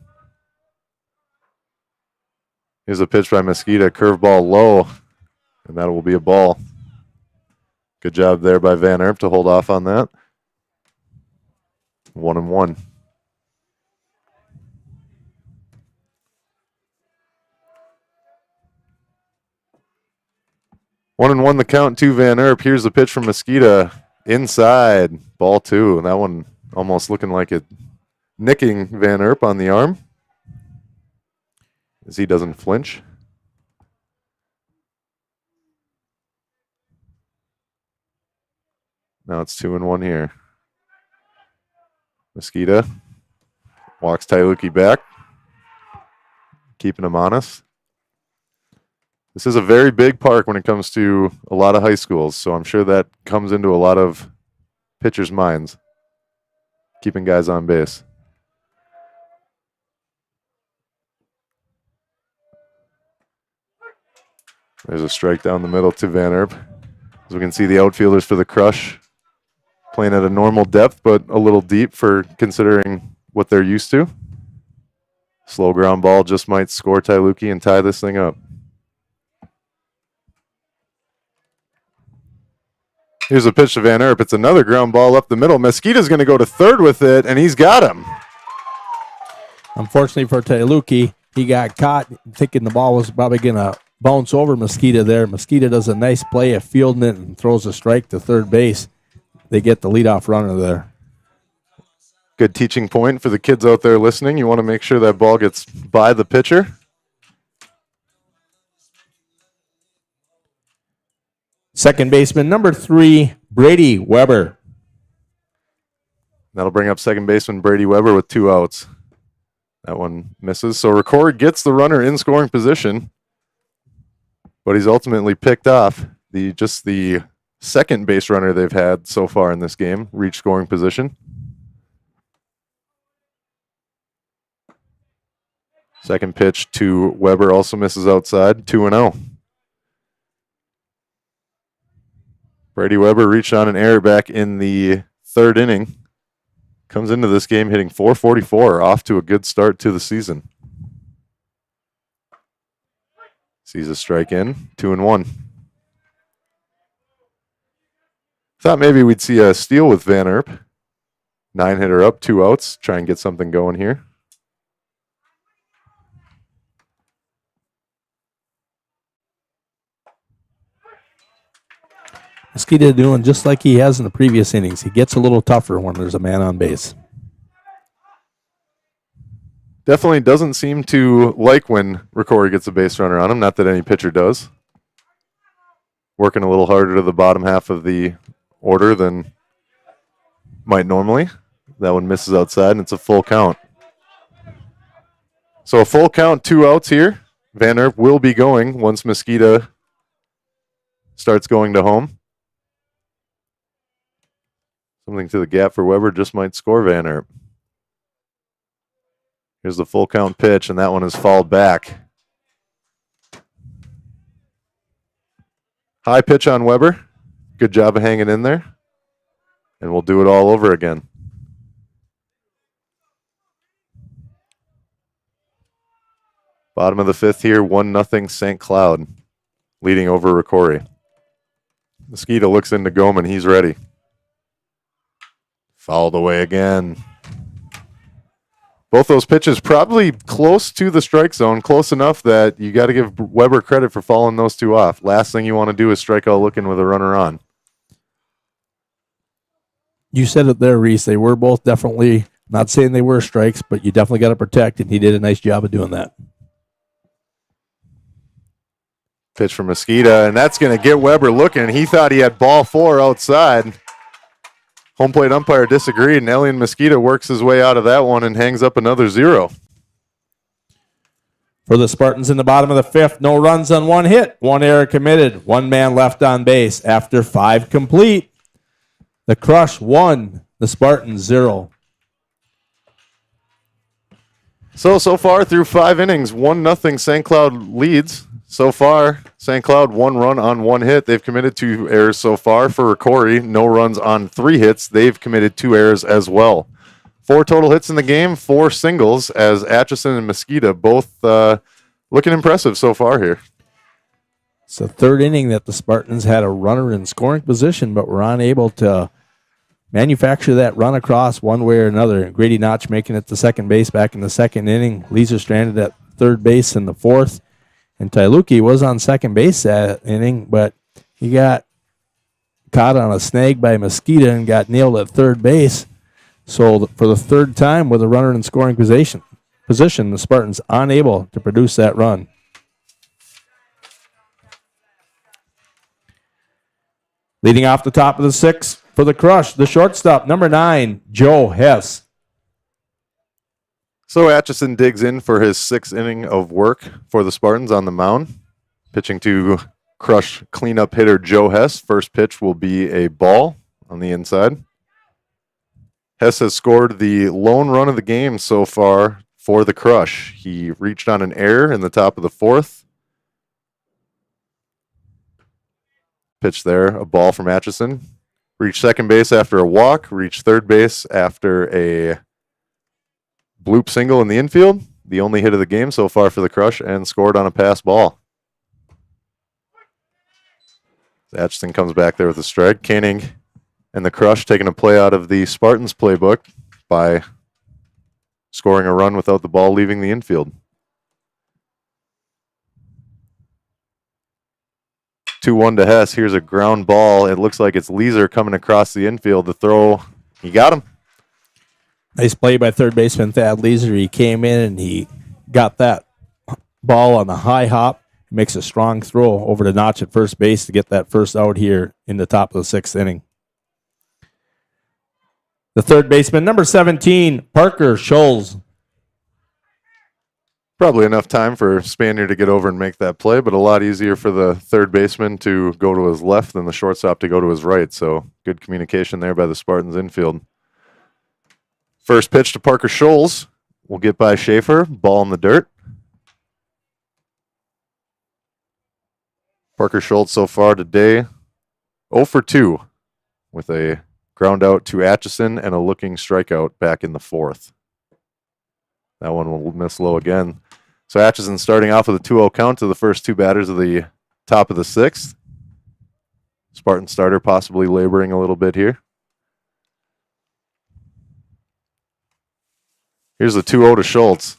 Here's a pitch by Mosquito, curveball low, and that will be a ball. Good job there by Van Erp to hold off on that. 1-1. One and one the count to Van Erp. Here's the pitch from Mosquito. Inside, ball 2. That one almost looking like it nicking Van Erp on the arm as he doesn't flinch. Now it's 2-1 here. Mosquito walks Tyluki back, keeping him honest. This is a very big park when it comes to a lot of high schools, so I'm sure that comes into a lot of pitchers' minds, keeping guys on base. There's a strike down the middle to Van Erp. As we can see, the outfielders for the Crush playing at a normal depth, but a little deep for considering what they're used to. Slow ground ball just might score Tyluki and tie this thing up. Here's a pitch to Van Erp. It's another ground ball up the middle. Mosquito's going to go to third with it, and he's got him. Unfortunately for Tyluki, he got caught thinking the ball was probably going to bounce over Mosquito there. Mosquito does a nice play of fielding it and throws a strike to third base. They get the leadoff runner there. Good teaching point for the kids out there listening. You want to make sure that ball gets by the pitcher. Second baseman, number 3, Brady Weber. That'll bring up second baseman Brady Weber with 2 outs. That one misses. So ROCORI gets the runner in scoring position, but he's ultimately picked off. The second base runner they've had so far in this game reach scoring position. Second pitch to Weber also misses outside, 2-0. Brady Weber reached on an error back in the third inning. Comes into this game hitting .444, off to a good start to the season. Sees a strike in, 2-1. Thought maybe we'd see a steal with Van Erp. 9-hitter up, 2 outs. Try and get something going here. Mosquito doing just like he has in the previous innings. He gets a little tougher when there's a man on base. Definitely doesn't seem to like when ROCORI gets a base runner on him. Not that any pitcher does. Working a little harder to the bottom half of the order than might normally. That one misses outside, and it's a full count. So a full count, 2 outs here. Van Erp will be going once Mosquito starts going to home. Something to the gap for Weber just might score Van Erp. Here's the full count pitch, and that one is fouled back. High pitch on Weber. Good job of hanging in there. And we'll do it all over again. Bottom of the fifth here, 1-0 St. Cloud, leading over ROCORI. Mosquito looks into Goman. He's ready. Fouled away again. Both those pitches probably close to the strike zone, close enough that you got to give Weber credit for fouling those two off. Last thing you want to do is strike out looking with a runner on. You said it there, Reese. They were both definitely, not saying they were strikes, but you definitely got to protect, and he did a nice job of doing that. Pitch from Mosquito, and that's going to get Weber looking. He thought he had ball 4 outside. Home plate umpire disagreed, and Elian Mosquito works his way out of that one and hangs up another 0. For the Spartans in the bottom of the fifth, no runs on 1 hit, 1 error committed, 1 man left on base after 5 complete. The Crush 1, the Spartans 0. So far through 5 innings, 1-0 St. Cloud leads. So far, St. Cloud 1 run on 1 hit. They've committed 2 errors so far. For ROCORI, no runs on 3 hits. They've committed 2 errors as well. 4 total hits in the game, 4 singles, as Atchison and Mosquito both looking impressive so far here. It's the third inning that the Spartans had a runner in scoring position, but were unable to manufacture that run across one way or another. Grady Notch making it to second base back in the second inning. Leeser stranded at third base in the fourth. And Tailuki was on second base that inning, but he got caught on a snag by Mosquito and got nailed at third base. So for the third time with a runner in scoring position, the Spartans unable to produce that run. Leading off the top of the 6th for the Crush, the shortstop, number 9, Joe Hess. So Atchison digs in for his 6th inning of work for the Spartans on the mound. Pitching to Crush cleanup hitter Joe Hess. First pitch will be a ball on the inside. Hess has scored the lone run of the game so far for the Crush. He reached on an error in the top of the 4th. Pitch there, a ball from Atchison. Reached second base after a walk. Reached third base after a bloop single in the infield, the only hit of the game so far for the Crush, and scored on a pass ball. Atchison comes back there with a strike. Koenig and the Crush taking a play out of the Spartans playbook by scoring a run without the ball leaving the infield. 2-1 to Hess. Here's a ground ball. It looks like it's Leeser coming across the infield. The throw, he got him. Nice play by third baseman Thad Leeser. He came in and he got that ball on the high hop. Makes a strong throw over to Notch at first base to get that first out here in the top of the 6th inning. The third baseman, number 17, Parker Scholes. Probably enough time for Spanier to get over and make that play, but a lot easier for the third baseman to go to his left than the shortstop to go to his right. So good communication there by the Spartans infield. First pitch to Parker Scholes. We'll get by Schaefer. Ball in the dirt. Parker Schultz so far today 0 for 2 with a ground out to Atchison and a looking strikeout back in the fourth. That one will miss low again. So Atchison starting off with a 2-0 count to the first two batters of the top of the sixth. Spartan starter possibly laboring a little bit here. Here's the 2-0 to Schultz.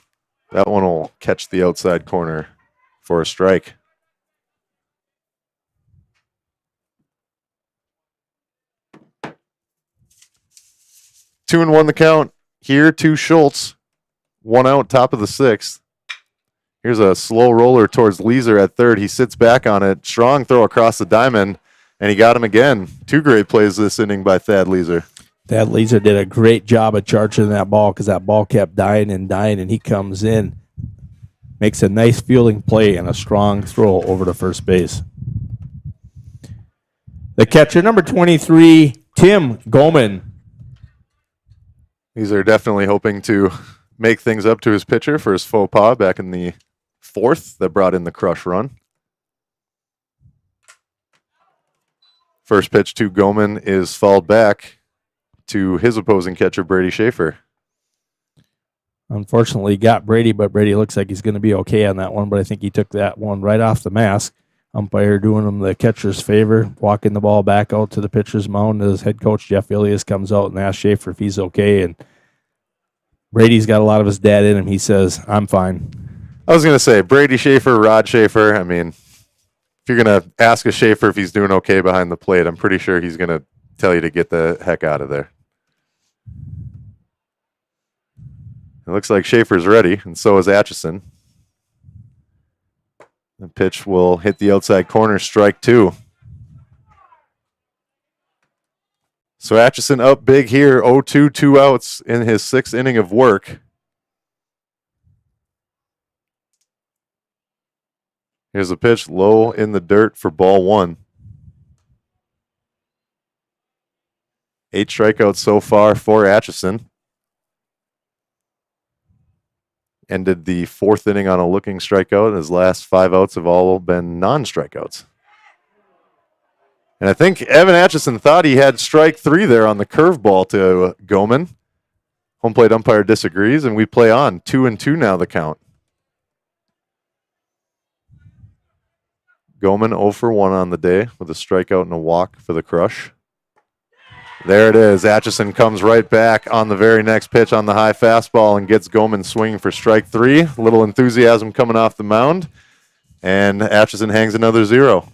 That one will catch the outside corner for a strike. 2-1 the count here to Schultz. 1 out, top of the sixth. Here's a slow roller towards Leeser at third. He sits back on it. Strong throw across the diamond, and he got him again. Two great plays this inning by Thad Leeser. Thad Leeser did a great job of charging that ball because that ball kept dying, and he comes in, makes a nice fielding play and a strong throw over to first base. The catcher, number 23, Tim Goman. These are definitely hoping to make things up to his pitcher for his faux pas back in the fourth that brought in the crush run. First pitch to Goman is fouled back to his opposing catcher, Brady Schaefer. Unfortunately, got Brady, but Brady looks like he's going to be okay on that one, but I think he took that one right off the mask. Umpire doing him the catcher's favor, walking the ball back out to the pitcher's mound as head coach Jeff Ilias comes out and asks Schaefer if he's okay, and Brady's got a lot of his dad in him. He says, I'm fine. I was going to say, Brady Schaefer, Rod Schaefer. I mean, if you're going to ask a Schaefer if he's doing okay behind the plate, I'm pretty sure he's going to tell you to get the heck out of there. It looks like Schaefer's ready, and so is Atchison. The pitch will hit the outside corner, strike two. So Atchison up big here, 0-2, 2 outs in his sixth inning of work. Here's a pitch low in the dirt for ball one. 8 strikeouts so far for Atchison. Ended the fourth inning on a looking strikeout. His last 5 outs have all been non-strikeouts. And I think Evan Atchison thought he had strike 3 there on the curveball to Goman. Home plate umpire disagrees, and we play on. 2-2 now the count. Goman 0 for 1 on the day with a strikeout and a walk for the crush. There it is. Atchison comes right back on the very next pitch on the high fastball and gets Goman swinging for strike 3. A little enthusiasm coming off the mound, and Atchison hangs another 0.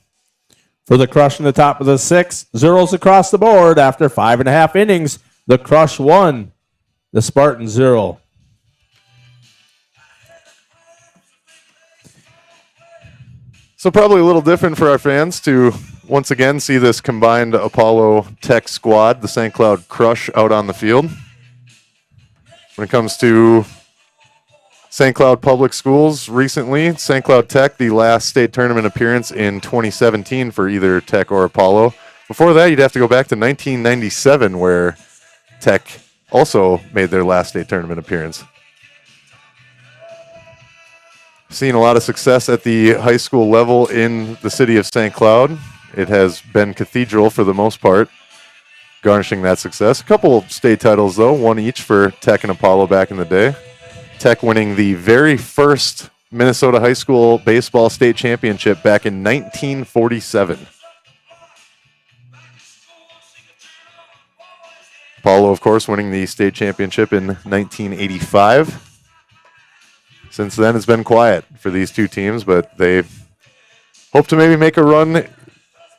For the crush in the top of the sixth, zeros across the board after 5.5 innings. The crush won. The Spartans 0. So probably a little different for our fans to once again see this combined Apollo Tech squad, the St. Cloud Crush, out on the field. When it comes to St. Cloud Public Schools recently, St. Cloud Tech, the last state tournament appearance in 2017 for either Tech or Apollo. Before that, you'd have to go back to 1997 where Tech also made their last state tournament appearance. Seen a lot of success at the high school level in the city of St. Cloud. It has been cathedral for the most part, garnishing that success. A couple of state titles, though, one each for Tech and Apollo back in the day. Tech winning the very first Minnesota high school baseball state championship back in 1947. Apollo, of course, winning the state championship in 1985. Since then, it's been quiet for these two teams, but they hope to maybe make a run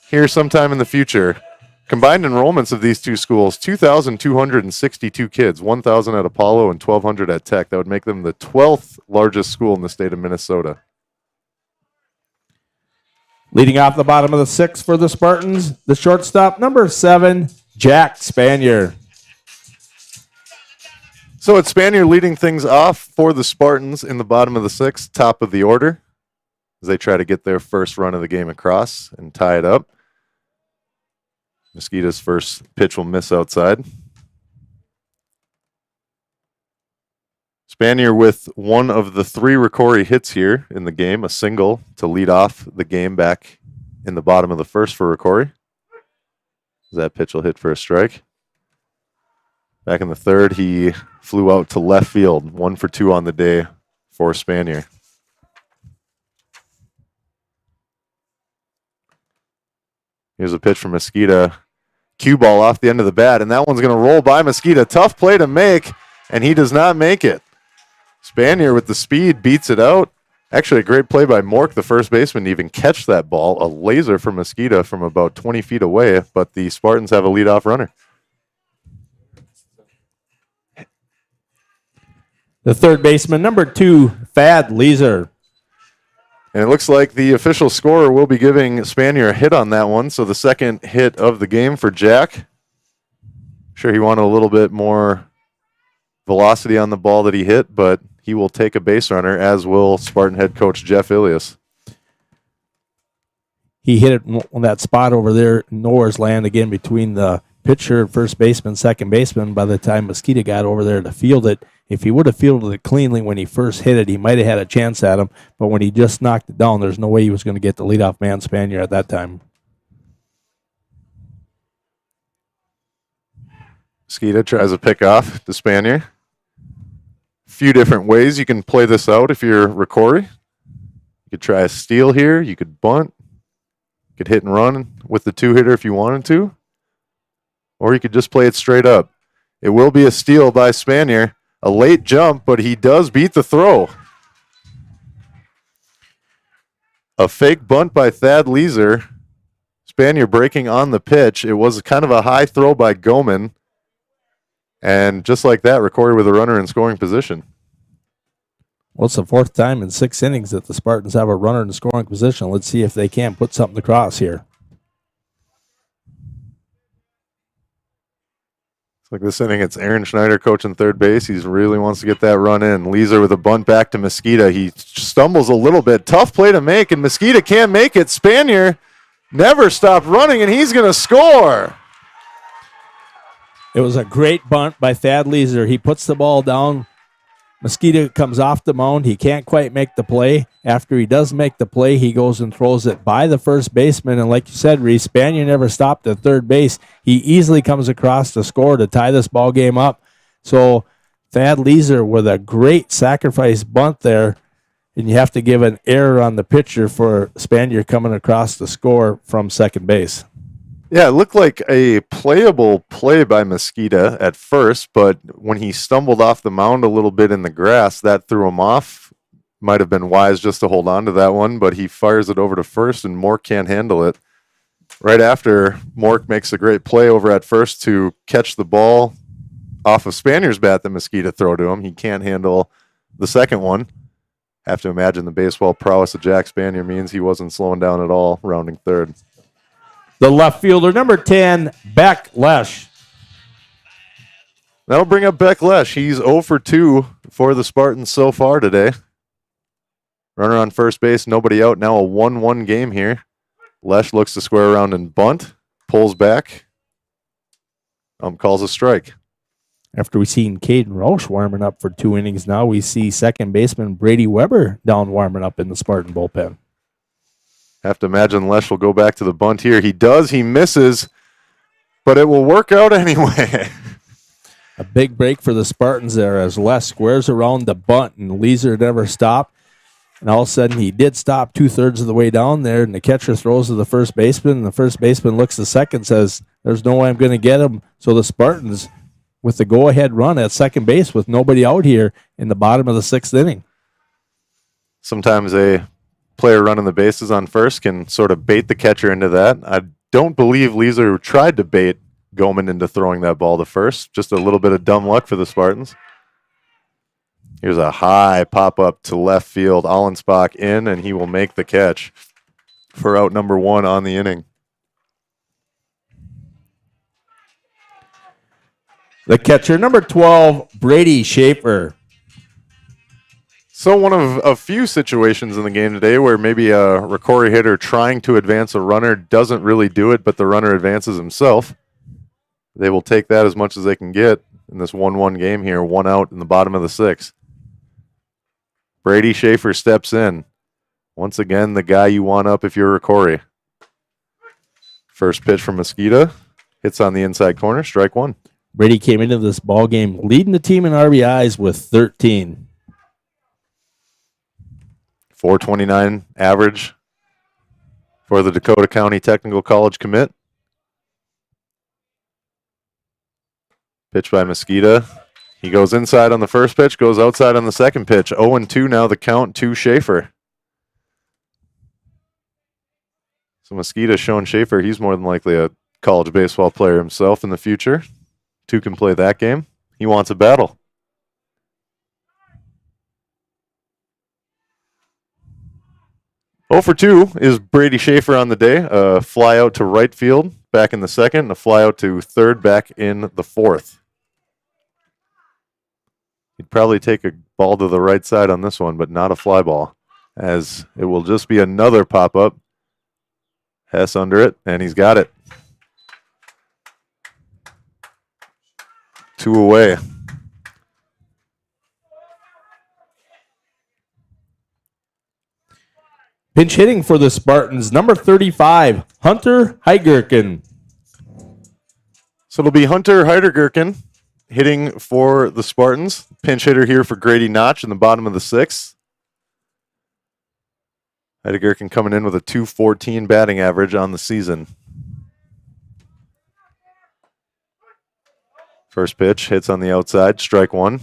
here sometime in the future. Combined enrollments of these two schools, 2,262 kids, 1,000 at Apollo and 1,200 at Tech. That would make them the 12th largest school in the state of Minnesota. Leading off the bottom of the sixth for the Spartans, the shortstop, number 7, Jack Spanier. So it's Spanier leading things off for the Spartans in the bottom of the sixth, top of the order, as they try to get their first run of the game across and tie it up. Mosquito's first pitch will miss outside. Spanier with one of the 3 ROCORI hits here in the game, a single to lead off the game back in the bottom of the first for ROCORI. That pitch will hit for a strike. Back in the third, he flew out to left field, 1 for 2 on the day for Spanier. Here's a pitch from Mosquito. Cue ball off the end of the bat, and that one's going to roll by Mosquito. Tough play to make, and he does not make it. Spanier with the speed beats it out. Actually, a great play by Mork, the first baseman, to even catch that ball. A laser from Mosquito from about 20 feet away, but the Spartans have a leadoff runner. The third baseman, number 2, Thad Leeser. And it looks like the official scorer will be giving Spanier a hit on that one. So the second hit of the game for Jack. Sure, he wanted a little bit more velocity on the ball that he hit, but he will take a base runner, as will Spartan head coach Jeff Ilias. He hit it on that spot over there, Noah's land, again between the pitcher, first baseman, second baseman. By the time Mosquito got over there to field it, if he would have fielded it cleanly when he first hit it, he might have had a chance at him. But when he just knocked it down, there's no way he was going to get the leadoff man, Spanier, at that time. Mosquito tries a pick off to Spanier. Few different ways you can play this out if you're ROCORI. You could try a steal here. You could bunt. You could hit and run with the 2-hitter if you wanted to. Or you could just play it straight up. It will be a steal by Spanier. A late jump, but he does beat the throw. A fake bunt by Thad Leeser. Spanier breaking on the pitch. It was kind of a high throw by Goman. And just like that, ROCORI with a runner in scoring position. Well, it's the 4th time in 6 innings that the Spartans have a runner in scoring position. Let's see if they can put something across here. It's like this inning, it's Aaron Schneider coaching third base. He really wants to get that run in. Leeser with a bunt back to Mosquito. He stumbles a little bit. Tough play to make, and Mosquito can't make it. Spanier never stopped running, and he's going to score. It was a great bunt by Thad Leeser. He puts the ball down. Mosquito comes off the mound. He can't quite make the play. After he does make the play, he goes and throws it by the first baseman. And like you said, Reese, Spanier never stopped at third base. He easily comes across to score to tie this ball game up. So Thad Leeser with a great sacrifice bunt there. And you have to give an error on the pitcher for Spanier coming across to score from second base. Yeah, it looked like a playable play by Mosquito at first, but when he stumbled off the mound a little bit in the grass, that threw him off. Might have been wise just to hold on to that one, but he fires it over to first, and Mork can't handle it. Right after, Mork makes a great play over at first to catch the ball off of Spanier's bat that Mosquito throw to him. He can't handle the second one. Have to imagine the baseball prowess of Jack Spanier means he wasn't slowing down at all, rounding third. The left fielder, number 10, Beck Lesh. That'll bring up Beck Lesh. He's 0 for 2 for the Spartans so far today. Runner on first base, nobody out. Now a 1-1 game here. Lesh looks to square around and bunt. Pulls back. Calls a strike. After we've seen Caden Roche warming up for 2 innings now, we see second baseman Brady Weber down warming up in the Spartan bullpen. Have to imagine Lesh will go back to the bunt here. He does. He misses, but it will work out anyway. A big break for the Spartans there as Lesh squares around the bunt, and Leeser never stopped. And all of a sudden, he did stop 2/3 of the way down there, and the catcher throws to the first baseman, and the first baseman looks to second, says, there's no way I'm going to get him. So the Spartans, with the go-ahead run at second base with nobody out here in the bottom of the 6th inning. Sometimes a player running the bases on first can sort of bait the catcher into that. I don't believe Leeser tried to bait Goman into throwing that ball to first. Just a little bit of dumb luck for the Spartans. Here's a high pop-up to left field. Allenspach in, and he will make the catch for out number 1 on the inning. The catcher, number 12, Brady Schaefer. So one of a few situations in the game today where maybe a ROCORI hitter trying to advance a runner doesn't really do it, but the runner advances himself. They will take that as much as they can get in this 1-1 game here, 1 out in the bottom of the 6th. Brady Schaefer steps in. Once again, the guy you want up if you're ROCORI. First pitch from Mosqueda. Hits on the inside corner, strike 1. Brady came into this ball game leading the team in RBIs with 13. 429 average for the Dakota County Technical College commit. Pitch by Mosqueda. He goes inside on the first pitch, goes outside on the second pitch. 0-2 now the count to Schaefer. So Mosqueda showing Schaefer he's more than likely a college baseball player himself in the future. 2 can play that game. He wants a battle. Oh for 2 is Brady Schaefer on the day. A fly out to right field back in the second, and a fly out to third back in the 4th. He'd probably take a ball to the right side on this one, but not a fly ball, as it will just be another pop-up. Hess under it, and he's got it. 2 away. Pinch hitting for the Spartans, number 35, Hunter Heigerken. So it'll be Hunter Heidergurken hitting for the Spartans. Pinch hitter here for Grady Notch in the bottom of the 6th. Heidergurken coming in with a .214 batting average on the season. First pitch hits on the outside, strike 1.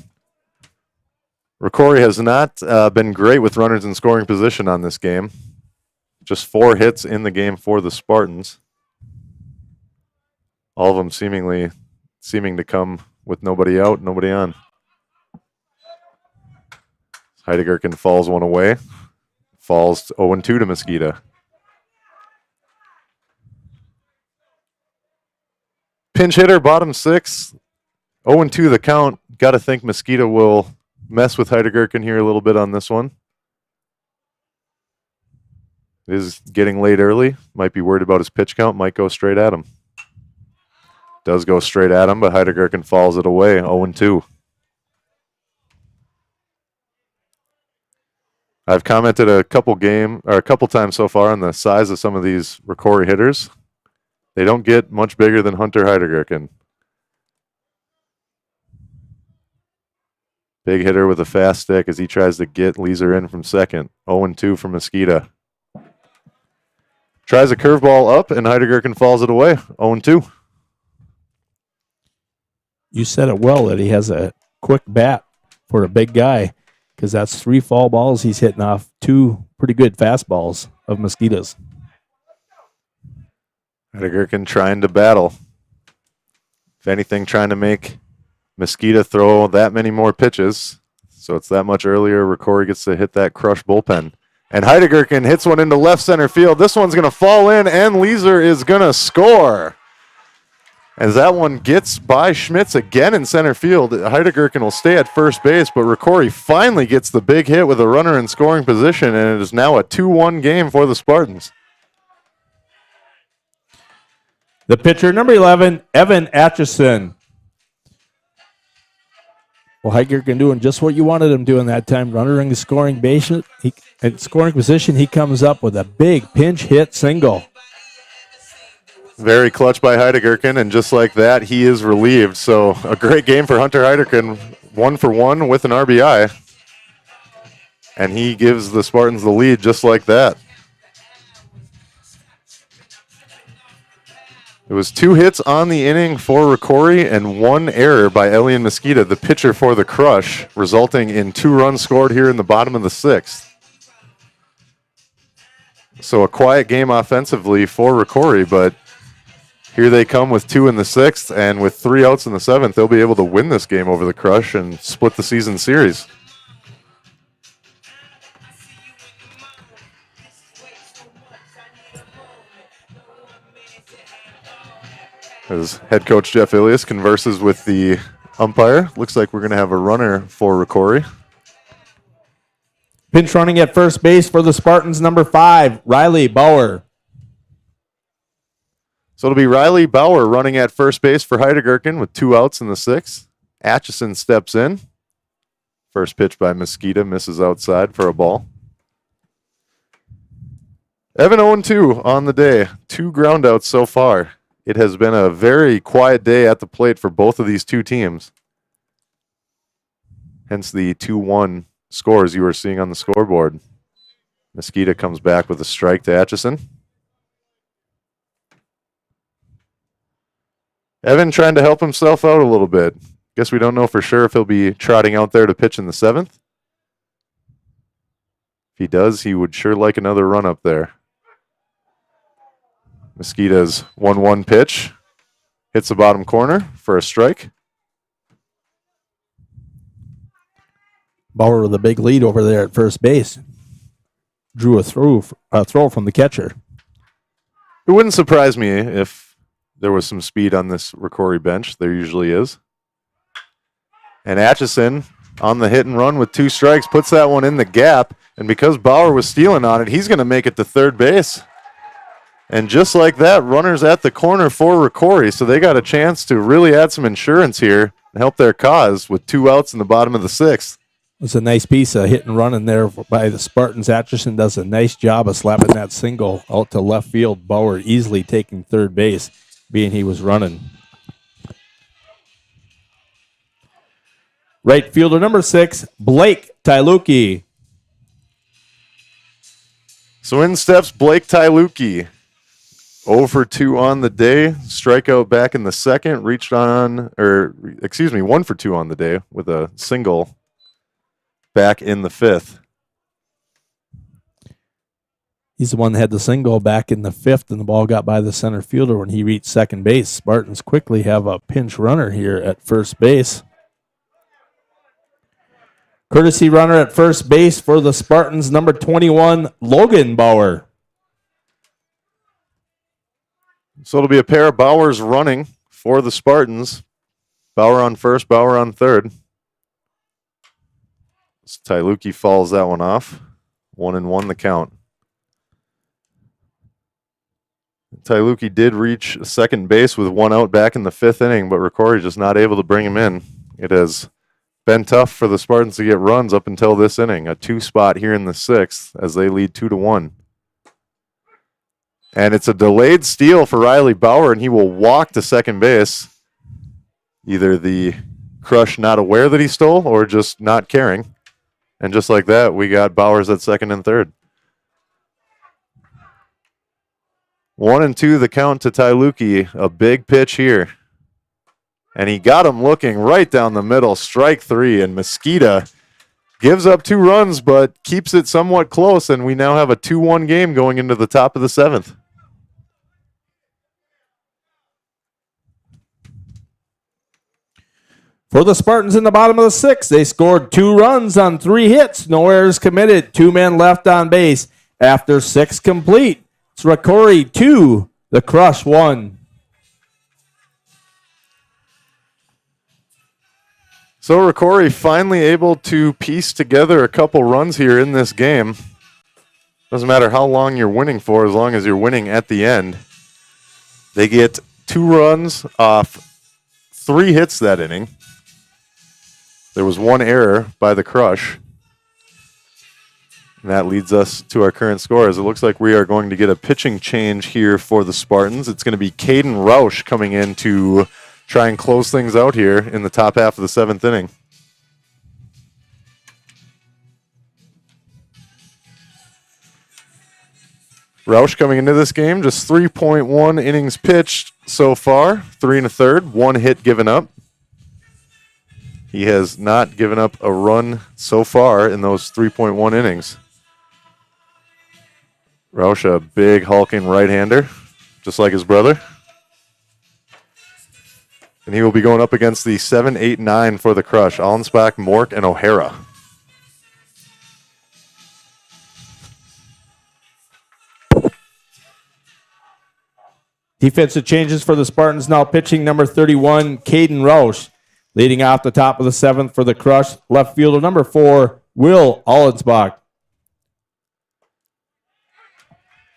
ROCORI has not been great with runners in scoring position on this game. Just 4 hits in the game for the Spartans. All of them seeming to come with nobody out, nobody on. Heidergurken falls one away. Falls 0-2 to Mosqueda. Pinch hitter, bottom 6. 0-2 the count. Got to think Mosqueda will mess with Heidergurken here a little bit on this one. It is getting late early. Might be worried about his pitch count. Might go straight at him. Does go straight at him, but Heidergurken falls it away. 0-2. I've commented a couple times so far on the size of some of these ROCORI hitters. They don't get much bigger than Hunter Heidergurken. Big hitter with a fast stick as he tries to get Leeser in from second. 0-2 from Mosqueda. Tries a curveball up, and Heidergurken falls it away. 0-2. You said it well that he has a quick bat for a big guy, because that's 3 foul balls he's hitting off 2 pretty good fastballs of Mosqueda's. Heidergurken trying to battle. If anything, trying to make Mosqueda throw that many more pitches. So it's that much earlier. ROCORI gets to hit that crush bullpen. And Heidergurken hits one into left center field. This one's going to fall in, and Leeser is going to score. As that one gets by Schmitz again in center field, Heidergurken will stay at first base, but ROCORI finally gets the big hit with a runner in scoring position, and it is now a 2-1 game for the Spartans. The pitcher, number 11, Evan Atchison. Well, Heigerken doing just what you wanted him doing that time, runner in the scoring base. At scoring position, he comes up with a big pinch hit single. Very clutch by Heidergurken, and just like that, he is relieved. So a great game for Hunter Heidergurken, 1 for 1 with an RBI. And he gives the Spartans the lead just like that. It was 2 hits on the inning for ROCORI and 1 error by Elian Mosqueda, the pitcher for the Crush, resulting in 2 runs scored here in the bottom of the 6th. So a quiet game offensively for ROCORI, but here they come with 2 in the 6th, and with 3 outs in the 7th, they'll be able to win this game over the Crush and split the season series. As head coach Jeff Ilias converses with the umpire, looks like we're going to have a runner for ROCORI. Pinch running at first base for the Spartans, number 5, Riley Bauer. So it'll be Riley Bauer running at first base for Heideggerken with 2 outs in the 6th. Atchison steps in. First pitch by Mosquita misses outside for a ball. Evan 0-2 on the day. 2 ground outs so far. It has been a very quiet day at the plate for both of these two teams. Hence the 2-1 scores you were seeing on the scoreboard. Mosquita comes back with a strike to Atchison. Evan trying to help himself out a little bit. Guess we don't know for sure if he'll be trotting out there to pitch in the 7th. If he does, he would sure like another run up there. Mosquita's 1-1 pitch. Hits the bottom corner for a strike. Bauer with a big lead over there at first base. Drew a throw from the catcher. It wouldn't surprise me if there was some speed on this ROCORI bench. There usually is. And Atchison on the hit and run with 2 strikes puts that one in the gap. And because Bauer was stealing on it, he's going to make it to third base. And just like that, runners at the corner for ROCORI. So they got a chance to really add some insurance here and help their cause with 2 outs in the bottom of the 6th. It's a nice piece of hit and run in there by the Spartans. Atchison does a nice job of slapping that single out to left field. Bauer easily taking third base, being he was running. Right fielder number 6, Blake Tyluki. So in steps Blake Tyluki. 0 for 2 on the day. Strikeout back in the 2nd. 1 for 2 on the day with a single back in the 5th. He's the one that had the single back in the 5th, and the ball got by the center fielder when he reached second base. Spartans quickly have a pinch runner here at first base. Courtesy runner at first base for the Spartans, number 21, Logan Bauer. So it'll be a pair of Bauers running for the Spartans. Bauer on first, Bauer on third. Tyluki falls that one off. 1-1 the count. Tyluki did reach second base with 1 out back in the 5th inning, but ROCORI just not able to bring him in. It has been tough for the Spartans to get runs up until this inning. A 2 spot here in the 6th as they lead 2-1. And it's a delayed steal for Riley Bauer, and he will walk to second base. Either the crush not aware that he stole or just not caring. And just like that, we got Bowers at second and third. 1-2 the count to Tyluki. A big pitch here. And he got him looking right down the middle. Strike 3, and Mosquita gives up 2 runs but keeps it somewhat close, and we now have a 2-1 game going into the top of the 7th. For the Spartans in the bottom of the 6th, they scored 2 runs on 3 hits. No errors committed. 2 men left on base after 6 complete. It's ROCORI 2, the Crush 1. So ROCORI finally able to piece together a couple runs here in this game. Doesn't matter how long you're winning for, as long as you're winning at the end. They get 2 runs off 3 hits that inning. There was 1 error by the Crush. And that leads us to our current scores. It looks like we are going to get a pitching change here for the Spartans. It's going to be Caden Rausch coming in to try and close things out here in the top half of the 7th inning. Rausch coming into this game, just 3.1 innings pitched so far, 3 1/3, 1 hit given up. He has not given up a run so far in those 3.1 innings. Rausch, a big hulking right-hander, just like his brother. And he will be going up against the 7, 8, 9 for the Crush, Allenspach, Mork, and O'Hara. Defensive changes for the Spartans now pitching number 31, Caden Roush. Leading off the top of the 7th for the Crush, left fielder number 4, Will Allensbach.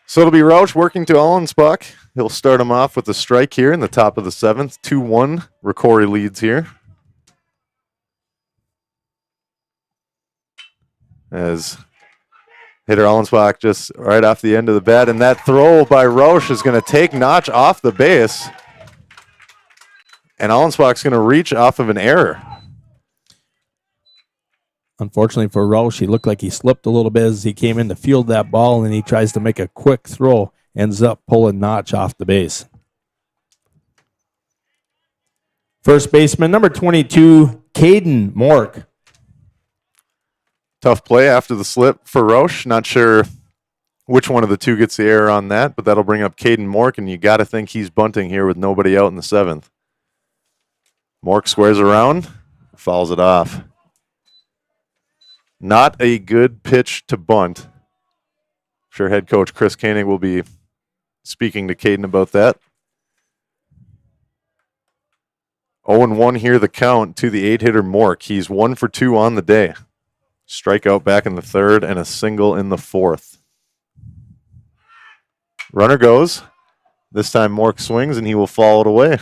So it'll be Roush working to Allensbach. He'll start him off with a strike here in the top of the 7th. 2-1, ROCORI leads here. As hitter Allensbach just right off the end of the bat, and that throw by Roush is going to take Notch off the base. And Allensbach's going to reach off of an error. Unfortunately for Roush, he looked like he slipped a little bit as he came in to field that ball, and then he tries to make a quick throw, ends up pulling Notch off the base. First baseman, number 22, Caden Mork. Tough play after the slip for Roush. Not sure which one of the two gets the error on that, but that'll bring up Caden Mork, and you got to think he's bunting here with nobody out in the 7th. Mork squares around, fouls it off. Not a good pitch to bunt. I'm sure head coach Chris Koenig will be speaking to Caden about that. 0-1 here, the count to the 8-hitter Mork. He's 1 for 2 on the day. Strikeout back in the 3rd and a single in the 4th. Runner goes. This time Mork swings and he will foul it away.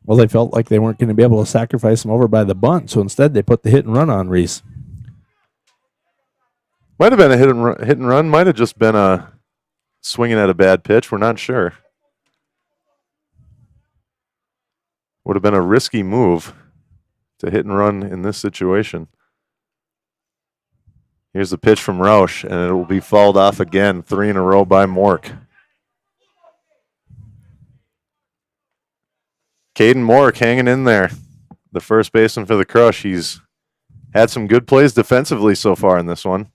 Well, they felt like they weren't going to be able to sacrifice him over by the bunt, so instead they put the hit and run on Reese. Might have been a hit and run. Might have just been a swinging at a bad pitch. We're not sure. Would have been a risky move to hit and run in this situation. Here's the pitch from Roush, and it will be fouled off again. 3 in a row by Mork. Caden Mork hanging in there. The first baseman for the Crush. He's had some good plays defensively so far in this one.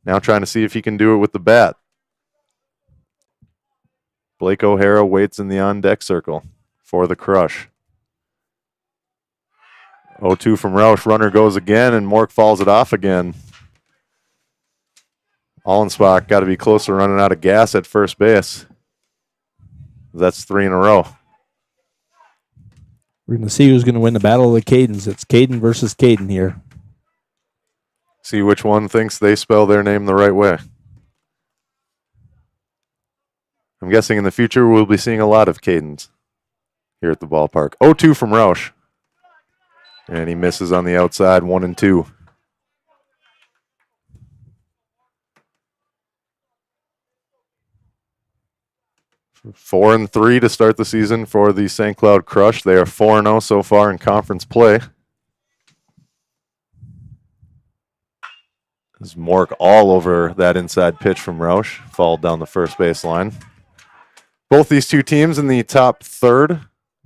Now trying to see if he can do it with the bat. Blake O'Hara waits in the on-deck circle for the Crush. 0-2 from Roush. Runner goes again, and Mork falls it off again. Allensbach got to be close to running out of gas at first base. That's 3 in a row. We're going to see who's going to win the battle of the Cadens. It's Caden versus Caden here. See which one thinks they spell their name the right way. I'm guessing in the future we'll be seeing a lot of Cadens here at the ballpark. 0-2 from Roush. And he misses on the outside, 1-2. Four and 3 to start the season for the St. Cloud Crush. They are 4-0 so far in conference play. There's Mork all over that inside pitch from Roush. Fouled down the first baseline. Both these two teams in the top third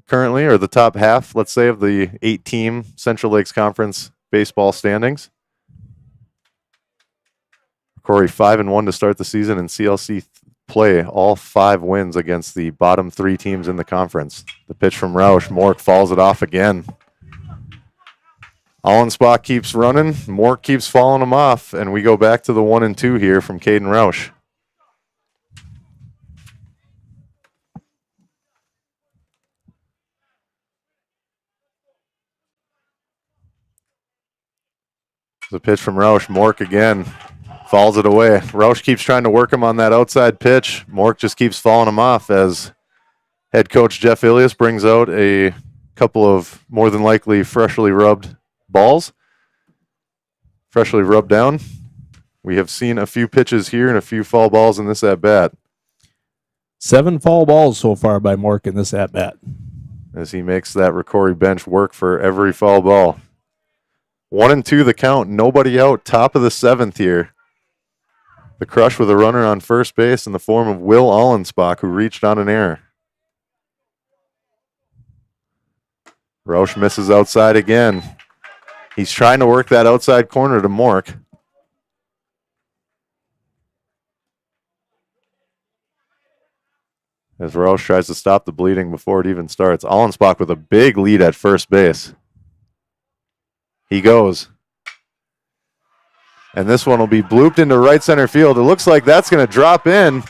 currently, or the top half, let's say, of the 8-team Central Lakes Conference baseball standings. Corey 5-1 to start the season in CLC play. All 5 wins against the bottom 3 teams in the conference. The pitch from Roush. Mork falls it off again. Allensbach keeps running. Mork keeps falling him off. And we go back to the 1-2 here from Caden Roush. The pitch from Roush. Mork again. Falls it away. Roush keeps trying to work him on that outside pitch. Mork just keeps falling him off as head coach Jeff Ilias brings out a couple of more than likely freshly rubbed balls. Freshly rubbed down. We have seen a few pitches here and a few foul balls in this at-bat. 7 foul balls so far by Mork in this at-bat. As he makes that ROCORI bench work for every foul ball. 1-2 the count. Nobody out. Top of the 7th here. The Crush with a runner on first base in the form of Will Allensbach, who reached on an error. Roush misses outside again. He's trying to work that outside corner to Mork. As Roush tries to stop the bleeding before it even starts. Allensbach with a big lead at first base. He goes. And this one will be blooped into right center field. It looks like that's going to drop in.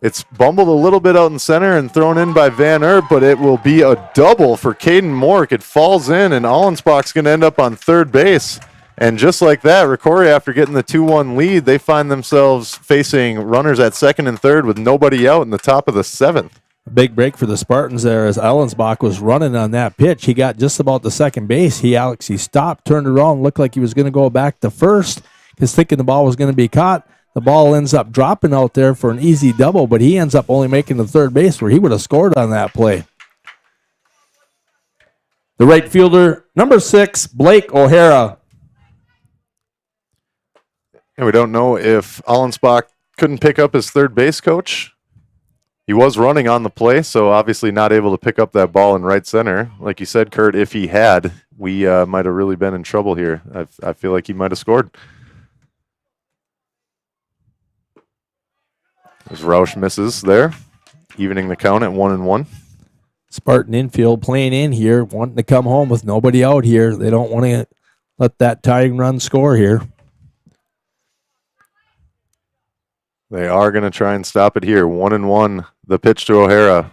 It's bumbled a little bit out in center and thrown in by Van Erp, but it will be a double for Caden Mork. It falls in, and Allensbach's going to end up on third base. And just like that, ROCORI, after getting the 2-1 lead, they find themselves facing runners at second and third with nobody out in the top of the seventh. A big break for the Spartans there as Allensbach was running on that pitch. He got just about the second base. He stopped, turned around, looked like he was going to go back to first because thinking the ball was going to be caught. The ball ends up dropping out there for an easy double, but he ends up only making the third base where he would have scored on that play. The right fielder, number 6, Blake O'Hara. And we don't know if Allensbach couldn't pick up his third base coach. He was running on the play, so obviously not able to pick up that ball in right center. Like you said, Kurt, if he had, we might have really been in trouble here. I feel like he might have scored. As Roush misses there, evening the count at 1-1. Spartan infield playing in here, wanting to come home with nobody out here. They don't want to let that tying run score here. They are going to try and stop it here. 1-1, the pitch to O'Hara.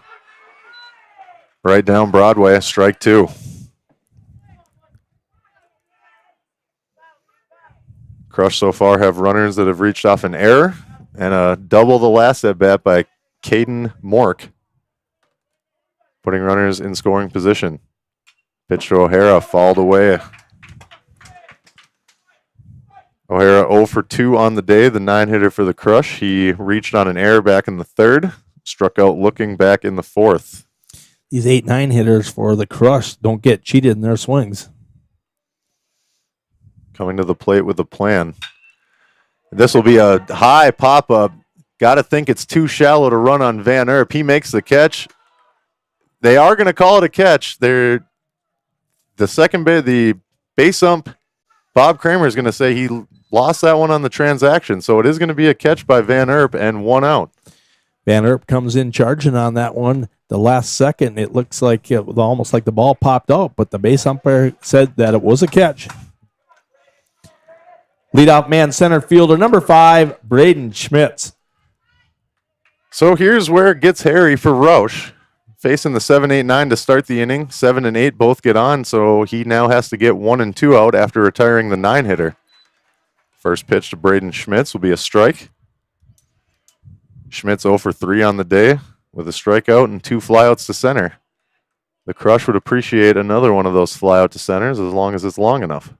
Right down Broadway, strike 2. Crush so far have runners that have reached off an error and a double the last at bat by Caden Mork, putting runners in scoring position. Pitch to O'Hara, fouled away. O'Hara 0 for 2 on the day, the 9-hitter for the Crush. He reached on an error back in the third, struck out looking back in the fourth. These 8-9 hitters for the Crush don't get cheated in their swings. Coming to the plate with a plan. This will be a high pop-up. Got to think it's too shallow to run on Van Erp. He makes the catch. They are going to call it a catch. The base ump, Bob Kramer, is going to say he lost that one on the transaction. So it is going to be a catch by Van Erp and 1 out. Van Erp comes in charging on that one. The last second, it looks like it was almost like the ball popped out, but the base umpire said that it was a catch. Leadoff man, center fielder, number 5, Braden Schmitz. So here's where it gets hairy for Roush. Facing the 7-8-9 to start the inning. 7 and 8 both get on, so he now has to get 1 and 2 out after retiring the 9-hitter. First pitch to Braden Schmitz will be a strike. Schmitz 0 for 3 on the day with a strikeout and 2 flyouts to center. The Crush would appreciate another one of those flyout to centers as long as it's long enough.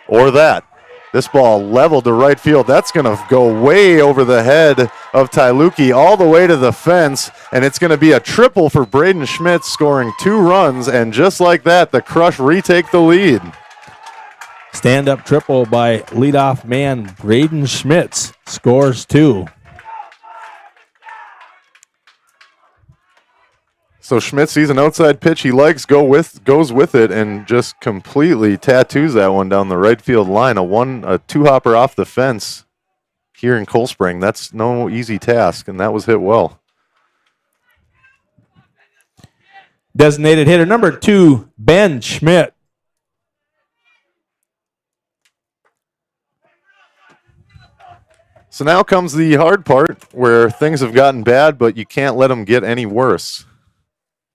Or that. This ball leveled to right field. That's going to go way over the head of Tyluki all the way to the fence, and it's going to be a triple for Braden Schmitz, scoring 2 runs, and just like that, the Crush retake the lead. Stand-up triple by leadoff man Braden Schmitz, scores 2. So Schmitz sees an outside pitch he likes, goes with it, and just completely tattoos that one down the right field line. A 2-hopper off the fence here in Cold Spring. That's no easy task, and that was hit well. Designated hitter number 2, Ben Schmidt. So now comes the hard part where things have gotten bad, but you can't let them get any worse.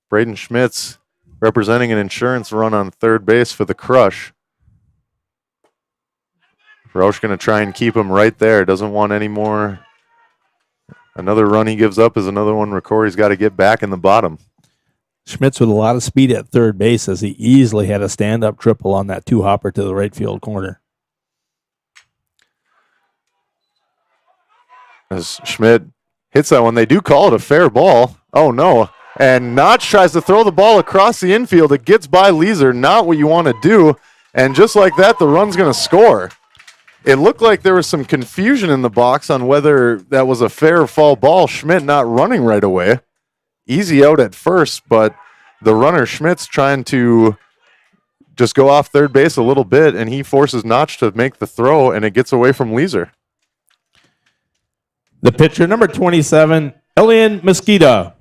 Braden Schmitz representing an insurance run on third base for the Crush. Roush going to try and keep him right there. Doesn't want any more. Another run he gives up is another one ROCORI's got to get back in the bottom. Schmitz with a lot of speed at third base as he easily had a stand-up triple on that 2-hopper to the right field corner. As Schmidt hits that one, they do call it a fair ball. Oh, no. And Notch tries to throw the ball across the infield. It gets by Leeser, not what you want to do. And just like that, the run's going to score. It looked like there was some confusion in the box on whether that was a fair or foul ball. Schmidt not running right away. Easy out at first, but the runner, Schmidt's trying to just go off third base a little bit, and he forces Notch to make the throw, and it gets away from Leeser. The pitcher, number 27, Elian Mosqueda.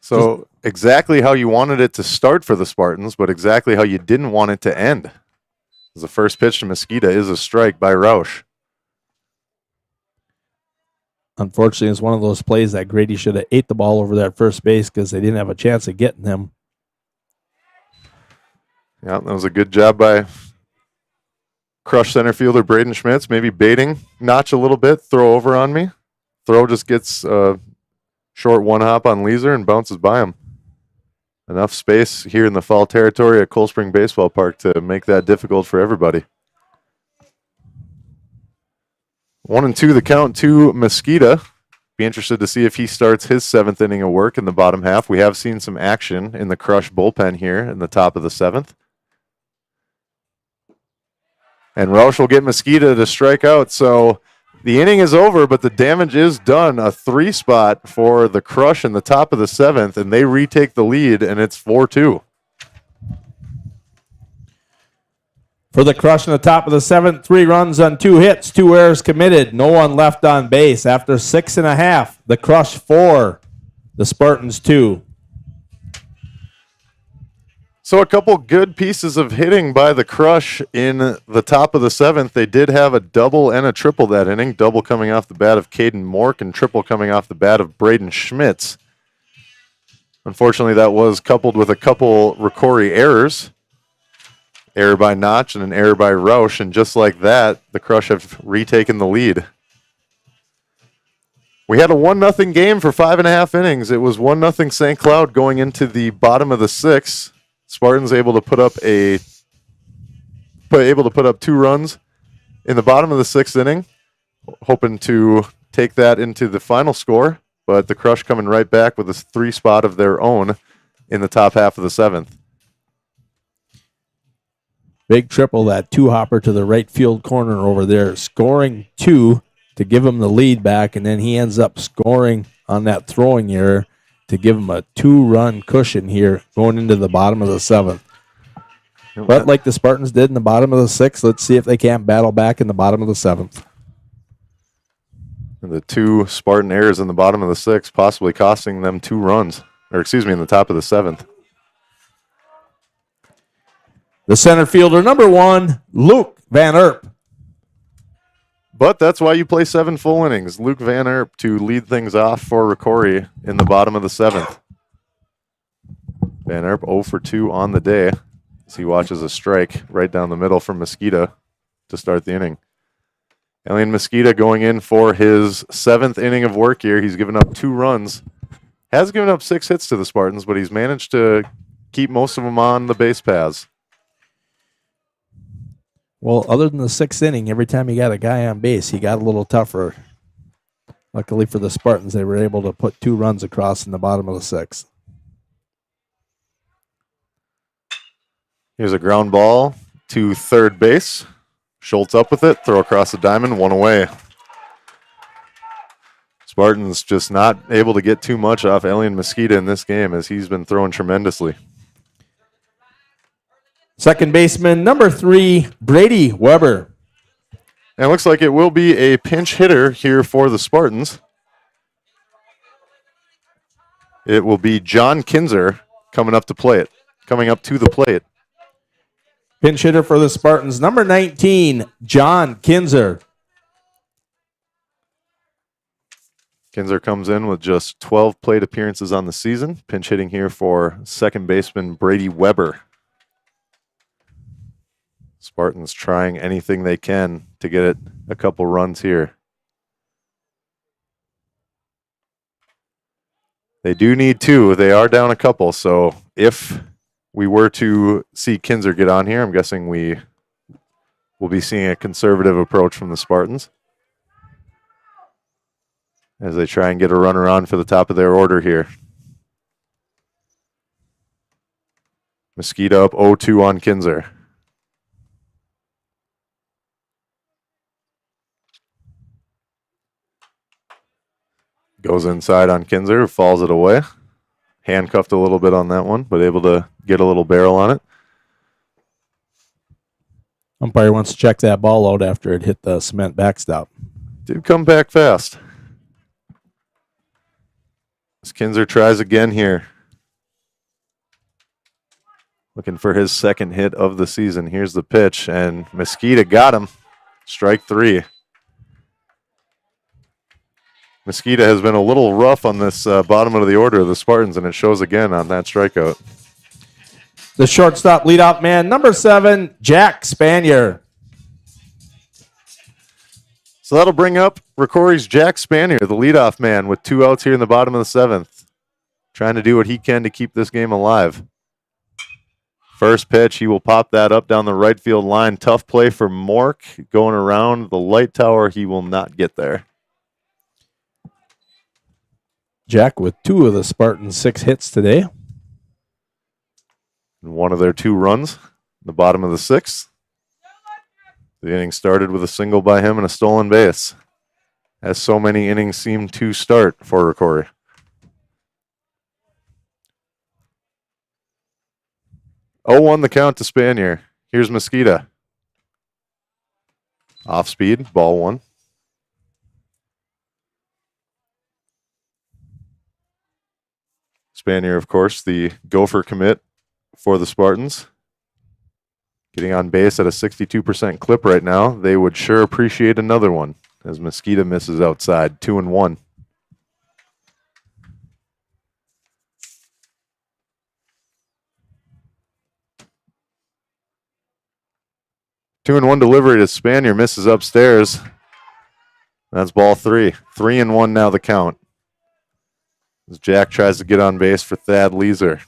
So exactly how you wanted it to start for the Spartans, but exactly how you didn't want it to end. The first pitch to Mosqueda is a strike by Roush. unfortunately, it's one of those plays that Grady should have ate the ball over that first base because they didn't have a chance of getting him. Yeah, that was a good job by Crush center fielder Braden Schmitz, maybe baiting Notch a little bit, throw over on me. Throw just gets a short one hop on Leeser and bounces by him. Enough space here in the foul territory at Cold Spring Baseball Park to make that difficult for everybody. 1-2 the count to Mosqueda. Be interested to see if he starts his 7th inning of work in the bottom half. We have seen some action in the Crush bullpen here in the top of the 7th. And Roush will get Mosqueda to strike out. So the inning is over, but the damage is done. A 3 spot for the Crush in the top of the 7th, and they retake the lead, and it's 4-2. For the Crush in the top of the 7th, 3 runs on 2 hits, 2 errors committed, no one left on base. After 6.5, the Crush 4, the Spartans 2. So a couple good pieces of hitting by the Crush in the top of the 7th. They did have a double and a triple that inning. Double coming off the bat of Caden Mork and triple coming off the bat of Braden Schmitz. Unfortunately, that was coupled with a couple ROCORI errors. Error by Notch and an error by Roush. And just like that, the Crush have retaken the lead. We had a 1-0 game for 5.5 innings. It was 1-0 St. Cloud going into the bottom of the 6th. Spartans able to put up 2 runs in the bottom of the 6th inning, hoping to take that into the final score, but the Crush coming right back with a 3 spot of their own in the top half of the 7th. Big triple, that 2-hopper to the right field corner over there, scoring 2 to give him the lead back, and then he ends up scoring on that throwing error to give him a 2-run cushion here going into the bottom of the 7th. But like the Spartans did in the bottom of the 6th, let's see if they can't battle back in the bottom of the 7th. And the 2 Spartan errors in the bottom of the 6th, possibly costing them 2 runs, in the top of the 7th. The center fielder, number 1, Luke Van Erp. But that's why you play 7 full innings. Luke Van Erp to lead things off for ROCORI in the bottom of the 7th. Van Erp 0 for 2 on the day as he watches a strike right down the middle from Mosqueda to start the inning. Elian Mosqueda going in for his 7th inning of work here. He's given up 2 runs. Has given up 6 hits to the Spartans, but he's managed to keep most of them on the base paths. Well, other than the 6th inning, every time he got a guy on base, he got a little tougher. Luckily for the Spartans, they were able to put 2 runs across in the bottom of the 6th. Here's a ground ball to third base. Schultz up with it, throw across the diamond, 1 away. Spartans just not able to get too much off Elian Mosqueda in this game as he's been throwing tremendously. Second baseman, number 3, Brady Weber. And it looks like it will be a pinch hitter here for the Spartans. It will be John Kinzer coming up to the plate. Pinch hitter for the Spartans, number 19, John Kinzer. Kinzer comes in with just 12 plate appearances on the season. Pinch hitting here for second baseman Brady Weber. Spartans trying anything they can to get it a couple runs here. They do need 2. They are down a couple, so if we were to see Kinzer get on here, I'm guessing we will be seeing a conservative approach from the Spartans as they try and get a runner on for the top of their order here. Mosqueda up 0-2 on Kinzer. Goes inside on Kinzer, falls it away. Handcuffed a little bit on that one, but able to get a little barrel on it. Umpire wants to check that ball out after it hit the cement backstop. Did come back fast. As Kinzer tries again here. Looking for his second hit of the season. Here's the pitch, and Mosqueda got him. Strike 3. Mosquito has been a little rough on this bottom of the order of the Spartans, and it shows again on that strikeout. The shortstop leadoff man, number 7, Jack Spanier. So that'll bring up ROCORI's Jack Spanier, the leadoff man, with 2 outs here in the bottom of the 7th. Trying to do what he can to keep this game alive. First pitch, he will pop that up down the right field line. Tough play for Mork. Going around the light tower, he will not get there. Jack with 2 of the Spartans' 6 hits today. And one of their 2 runs, the bottom of the 6th. The inning started with a single by him and a stolen base, as so many innings seem to start for ROCORI. Oh, 0-1 the count to Spanier. Here's Mosquito. Off speed, ball 1. Spanier, of course, the gopher commit for the Spartans. Getting on base at a 62% clip right now. They would sure appreciate another one as Mosquito misses outside, 2-1. Two and one delivery to Spanier, misses upstairs. That's ball 3. 3-1 now the count. As Jack tries to get on base for Thad Leeser.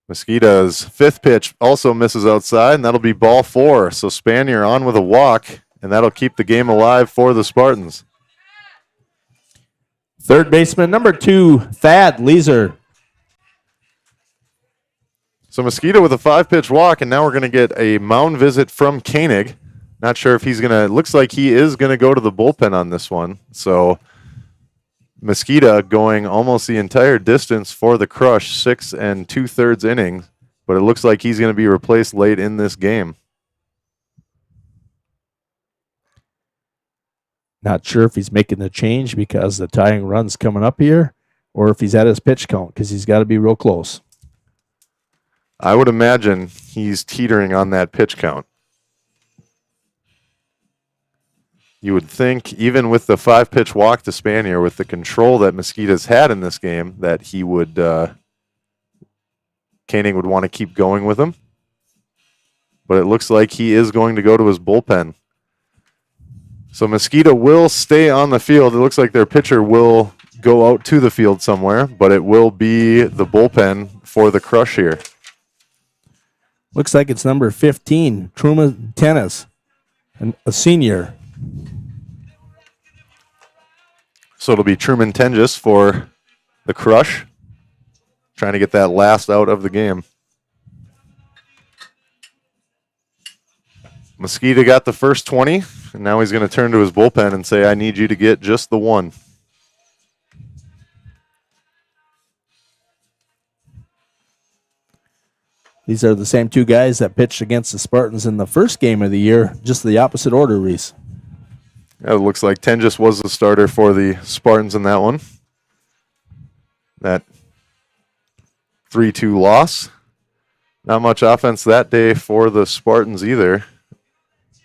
Mosquito's 5th pitch also misses outside, and that'll be ball 4. So Spanier on with a walk, and that'll keep the game alive for the Spartans. Third baseman, number 2, Thad Leeser. So Mosquito with a 5-pitch walk, and now we're going to get a mound visit from Koenig. Not sure if he's going to, looks like he is going to go to the bullpen on this one. So Mosquito going almost the entire distance for the crush, 6 2/3 innings, but it looks like he's going to be replaced late in this game. Not sure if he's making the change because the tying run's coming up here, or if he's at his pitch count, because he's got to be real close. I would imagine he's teetering on that pitch count. You would think, even with the 5-pitch walk to Spanier, with the control that Mosquito's had in this game, that he would, Koenig would want to keep going with him. But it looks like he is going to go to his bullpen. So Mosquito will stay on the field. It looks like their pitcher will go out to the field somewhere, but it will be the bullpen for the crush here. Looks like it's number 15, Truman Tennis, a senior. So it'll be Truman Tenjis for the crush, trying to get that last out of the game. Mosquito got the first 20, and now he's going to turn to his bullpen and say, I need you to get just the 1. These are the same 2 guys that pitched against the Spartans in the first game of the year, just the opposite order, Reese. It looks like Tenjis was the starter for the Spartans in that one. That 3-2 loss. Not much offense that day for the Spartans either.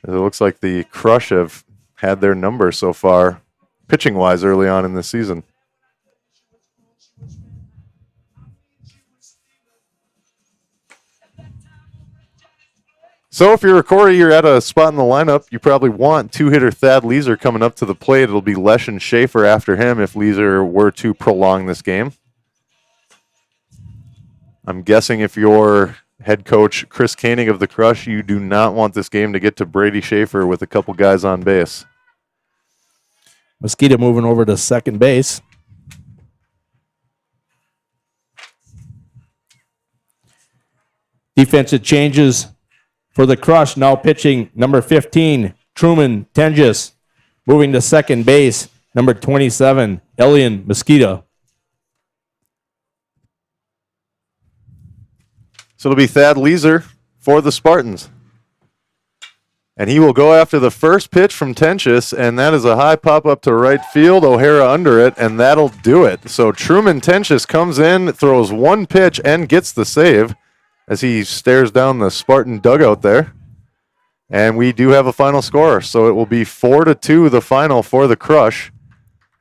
It looks like the Crush have had their number so far, pitching-wise, early on in the season. So if you're ROCORI, you're at a spot in the lineup, you probably want 2-hitter Thad Leeser coming up to the plate. It'll be Lesh and Schaefer after him if Leeser were to prolong this game. I'm guessing if you're head coach Chris Koenig of the Crush, you do not want this game to get to Brady Schaefer with a couple guys on base. Mosquito moving over to second base. Defensive changes for the Crush, now pitching number 15, Truman Tenjis. Moving to second base, number 27, Elian Mosquito. So it'll be Thad Leeser for the Spartans. And he will go after the first pitch from Tenjis, and that is a high pop up to right field. O'Hara under it, and that'll do it. So Truman Tenjis comes in, throws one pitch, and gets the save as he stares down the Spartan dugout there. And we do have a final score, so it will be 4-2 the final for the Crush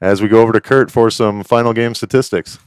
as we go over to Kurt for some final game statistics.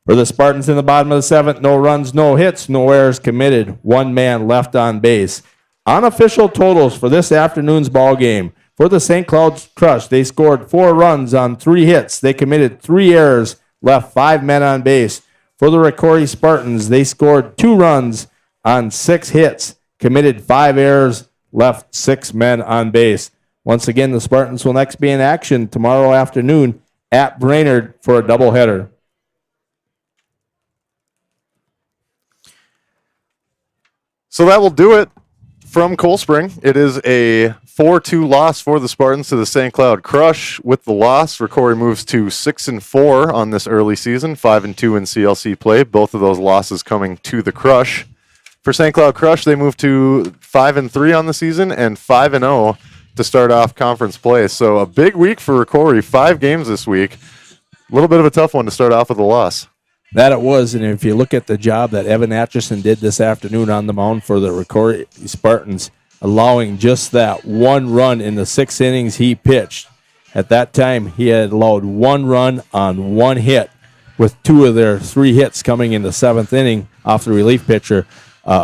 For the Spartans in the bottom of the seventh, no runs, no hits, no errors committed. One man left on base. Unofficial totals for this afternoon's ball game. For the St. Cloud Crush, they scored 4 runs on 3 hits. They committed 3 errors, left 5 men on base. For the ROCORI Spartans, they scored 2 runs on 6 hits, committed 5 errors, left 6 men on base. Once again, the Spartans will next be in action tomorrow afternoon at Brainerd for a doubleheader. So that will do it from Cold Spring. It is a 4-2 loss for the Spartans to the St. Cloud Crush. With the loss, ROCORI moves to 6-4 on this early season, 5-2 in CLC play. Both of those losses coming to the Crush. For St. Cloud Crush, they move to 5-3 on the season and 5-0 to start off conference play. So a big week for ROCORI. 5 games this week. A little bit of a tough one to start off with a loss. That it was, and if you look at the job that Evan Atchison did this afternoon on the mound for the ROCORI Spartans, allowing just that 1 run in the 6 innings he pitched. At that time, he had allowed 1 run on 1 hit, with 2 of their 3 hits coming in the 7th inning off the relief pitcher.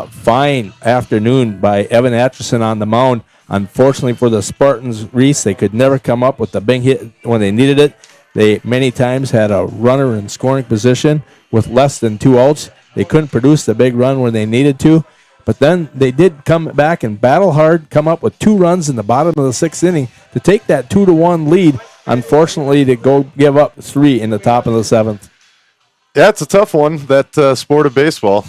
Fine afternoon by Evan Atchison on the mound. Unfortunately for the Spartans, Reese, they could never come up with the big hit when they needed it. They many times had a runner in scoring position with less than 2 outs. They couldn't produce the big run when they needed to. But then they did come back and battle hard, come up with 2 runs in the bottom of the 6th inning to take that 2-1 lead. Unfortunately, to go give up 3 in the top of the 7th. Yeah, it's a tough one, that sport of baseball.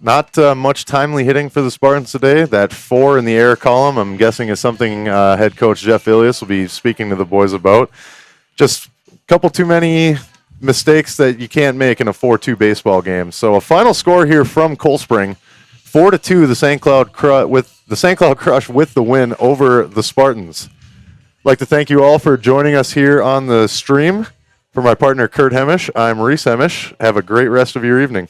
Not much timely hitting for the Spartans today. That 4 in the air column, I'm guessing, is something head coach Jeff Ilias will be speaking to the boys about. Just couple too many mistakes that you can't make in a 4-2 baseball game. So a final score here from Cold Spring, 4-2 the St. Cloud Crush with the win over the Spartans. I'd like to thank you all for joining us here on the stream. For my partner Kurt Hemish, I'm Reese Hemish. Have a great rest of your evening.